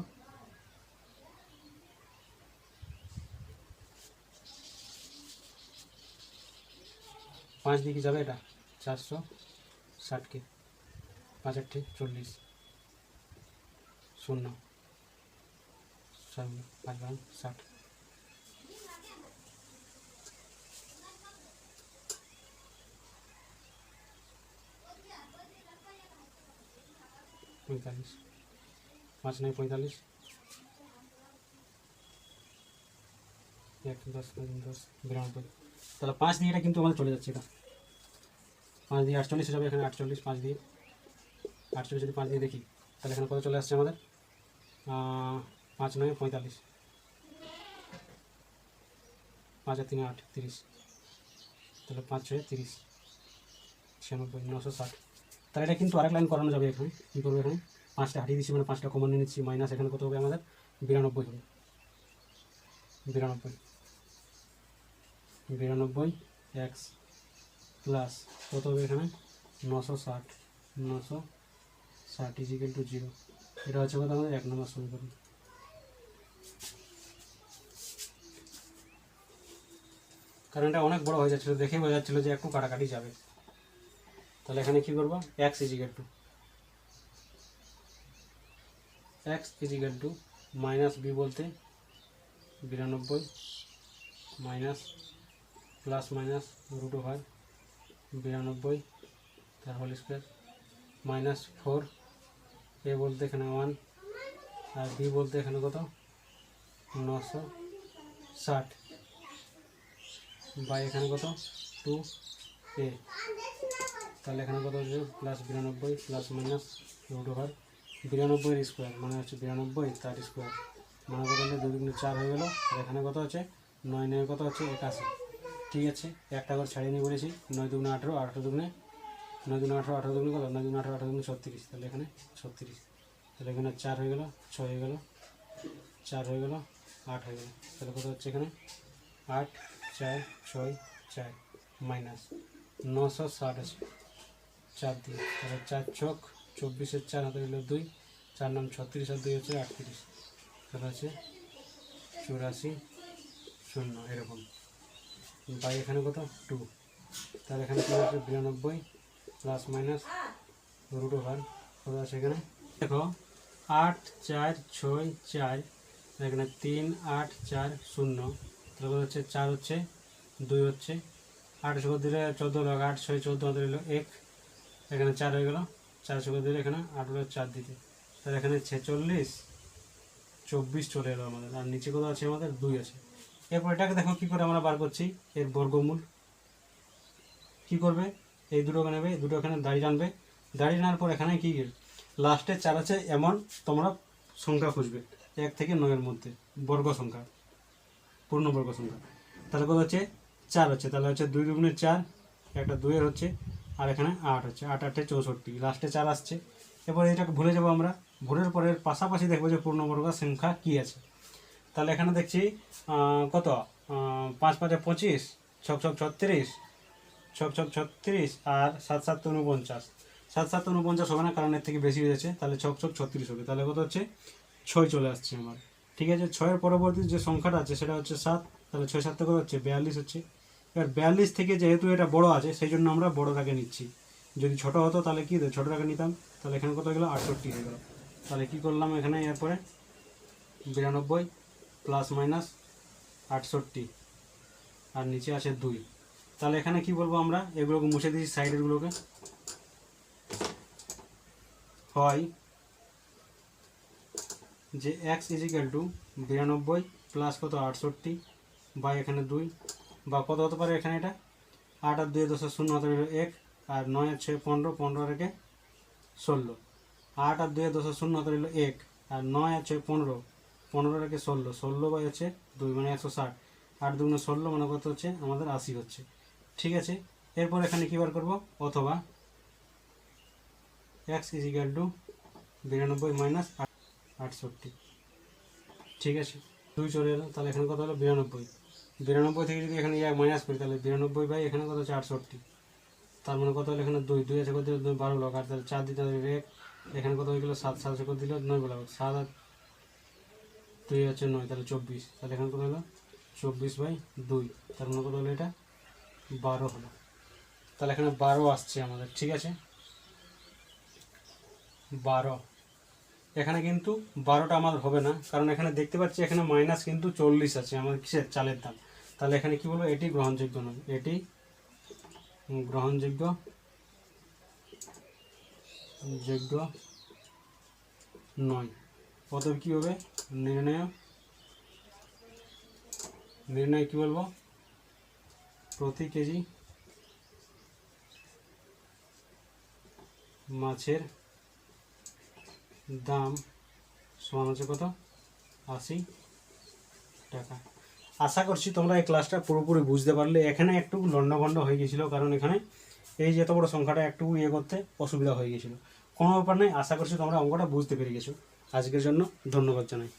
5 দিয়ে কি যাবে এটা 460 কে 5 8 40 0 5 60 45 5 9 45 1 10 10 92। তাহলে 5 দিয়ে এটা কিন্তু আমাদের চলে যাচ্ছে, এটা 5 দিয়ে 48 হয়ে যাবে, এখানে 48 5 দিয়ে 48 যদি 5 দিয়ে দেখি তাহলে এখানে কত চলে আসছে আমাদের 5 9 45 5 আর 3 8 30, তাহলে 5 6 30 96 960। তাহলে এটা কিন্তু আরেক লাইন করানো যাবে। এখানে কী করবো এখানে 5টা হারিয়ে দিচ্ছি মানে 5টা কমন নিয়ে নিচ্ছি, মাইনাস এখানে কত হবে আমাদের 92 হবে 92 x প্লাস কত হবে এখানে 960 = 0। এটা হচ্ছে কত আমাদের 1 নম্বর সমীকরণ। কারণ এটা অনেক বড় হয়ে যাচ্ছিলো, দেখে বোঝা যাচ্ছিলো যে একটু কাটাকাটি যাবে। তাহলে এখানে কি করব x = -b বলতে 92 মাইনাস প্লাস মাইনাস √92 তার হোল স্কোয়ার -4, a বলতে এখানে 1 আর b বলতে এখানে কত 960 বাই এখানে কত 2a, তাহলে এখানে কত হচ্ছে +92 প্লাস মাইনাস √92 স্কোয়ার মানে হচ্ছে 92 তার স্কোয়ার মানে কত হলে 2 × 4 হয়ে গেল। আর এখানে কত হচ্ছে 9 9 কত হচ্ছে 81। ঠিক আছে, একটা করে ছাড়িয়ে নিয়ে বলেছি 9 2 18 18 2 9 2 18 18 2 কত 9 2 18 18 2 36, তাহলে এখানে 36, তাহলে এখানে 4 হয়ে গেল 6 হয়ে গেল 4 হয়ে গেল 8 হয়ে গেল, তাহলে কত হচ্ছে এখানে 8 4 6 4 মাইনাস 960 আছে 4 দিয়ে, তাহলে 4 ছক 24 4 হাতে গেল 2 4 9 36 আর 2 হচ্ছে 38, তাহলে আছে 84 0 এরকম বাই এখানে কত 2, তাহলে এখানে কত হচ্ছে 92 প্লাস মাইনাস √, কত আছে এখানে দেখো 8 4 6 4 এখানে 3 8 4 0, তাহলে কত হচ্ছে 4 হচ্ছে 2 হচ্ছে 8 করে দিলে 14 লগ 8 6 14 দিল 1, এখানে 4 হয়ে গেল 4 করে দিলে এখানে 8 হলো 4 দিতে, তাহলে এখানে 46 24 চলে এলো আমাদের, আর নিচে কত আছে আমাদের 2 আছে। এরপর এটাকে দেখো কী করে আমরা বার করছি, এর বর্গমূল কী করবে এই দুটোকে নেবে, এই দুটো এখানে দাঁড়িয়ে আনবে, দাঁড়িয়ে আনার পর এখানে কী লাস্টে 4 আছে এমন তোমরা সংখ্যা খুঁজবে 1 থেকে 9 এর মধ্যে বর্গ সংখ্যা পূর্ণবর্গ সংখ্যা, তাহলে কত হচ্ছে 4 হচ্ছে, তাহলে হচ্ছে 2 2 4 একটা 2 এর হচ্ছে আর এখানে 8 হচ্ছে 8 8 64 লাস্টে 4 আসছে। এরপর এটাকে ভুলে যাবো আমরা, ভুলের পরের পাশাপাশি দেখবো যে পূর্ণবর্গ সংখ্যা কী আছে। তাহলে এখানে দেখছি কত 5 5 25 6 6 36 ছক ছক 36 আর 7 7 49, 7 7 49 হবে না, কারণ এর থেকে বেশি হয়ে যাচ্ছে, তাহলে ছক ছক 36 হবে। তাহলে কত হচ্ছে 6 চলে আসছে আমার। ঠিক আছে, 6-এর পরবর্তী যে সংখ্যাটা আছে সেটা হচ্ছে 7, তাহলে 6 7 কত হচ্ছে 42 হচ্ছে। এবার 42 থেকে যেহেতু এটা বড় আছে সেই জন্য আমরা বড়টাকে নিচ্ছি। যদি ছোট হতো তাহলে কি হতো, ছোটটাকে নিতাম। তাহলে এখানে কত হয়ে গেলো 68 হয়ে গেল। তাহলে কি করলাম এখানে, এরপরে 92 প্লাস মাইনাস 68 আর নিচে আছে 2। তাহলে এখানে কি বলবো আমরা, এগুলোকে মুছে দিয়েছি সাইডেরগুলোকে। হয় যে x ইজিক্যাল টু 92 প্লাস কত 68 বা এখানে 2, বা কত হতে পারে এখানে, এটা 8 আর 2 10 0 হতে পারে 1, আর 9 আর 6 15, 15 আর 1 16, 8 আর 2 10 0 হতে পারে 1, আর 9 আর 6 15, 15 আর 1 16, 16 বাই হচ্ছে 2 মানে 160, 8 2 16 মানে কত হচ্ছে আমাদের 80 হচ্ছে। ঠিক আছে, এরপর এখানে কী বার করবো, অথবা x ইজিক্যাল টু 92 মাইনাস 68। ঠিক আছে, 2 চলে এলো, তাহলে এখানে কত হলো 92, 92 থেকে যদি এখানে মাইনাস করি তাহলে 92 বাই এখানে কত হচ্ছে 68, তার মানে কত হলো এখানে 2 2 আছে কত দিল 12 লগ, আর তাহলে 4 দিতে হবে 1, এখানে কত হয়ে গেলো 7 7 কত দিল 9 বলা, 7 আর 2 হচ্ছে 9, তাহলে 24, তাহলে এখানে কত হলো 24 বাই 2, তার মানে কত হলো এটা 12 হলো। তাহলে এখানে 12 আসছে আমাদের। ঠিক আছে, 12, এখানে কিন্তু 12টা আমাদের হবে না, কারণ এখানে দেখতে পাচ্ছি এখানে মাইনাস কিন্তু 40 আছে আমাদের কিসের, চালের দাম। তাহলে এখানে কি বলবো, এটি গ্রহণযোগ্য নয়, এটি গ্রহণযোগ্য যোগ্য নয়। অতএব কী হবে, নির্ণয় কী বলবো, প্রতি কেজি মাছের দাম সমান হচ্ছে কত 80 টাকা। আশা করছি তোমরা এই ক্লাসটা পুরোপুরি বুঝতে পারলে। এখানে একটু লন্ডভন্ড হয়ে গেছিলো, কারণ এখানে এই যে এত বড় সংখ্যাটা একটু করতে অসুবিধা হয়ে গেছিলো। কোনো ব্যাপার নেই, আশা করছি তোমরা অঙ্কটা বুঝতে পেরে গেছো। আজকের জন্য ধন্যবাদ জানাই।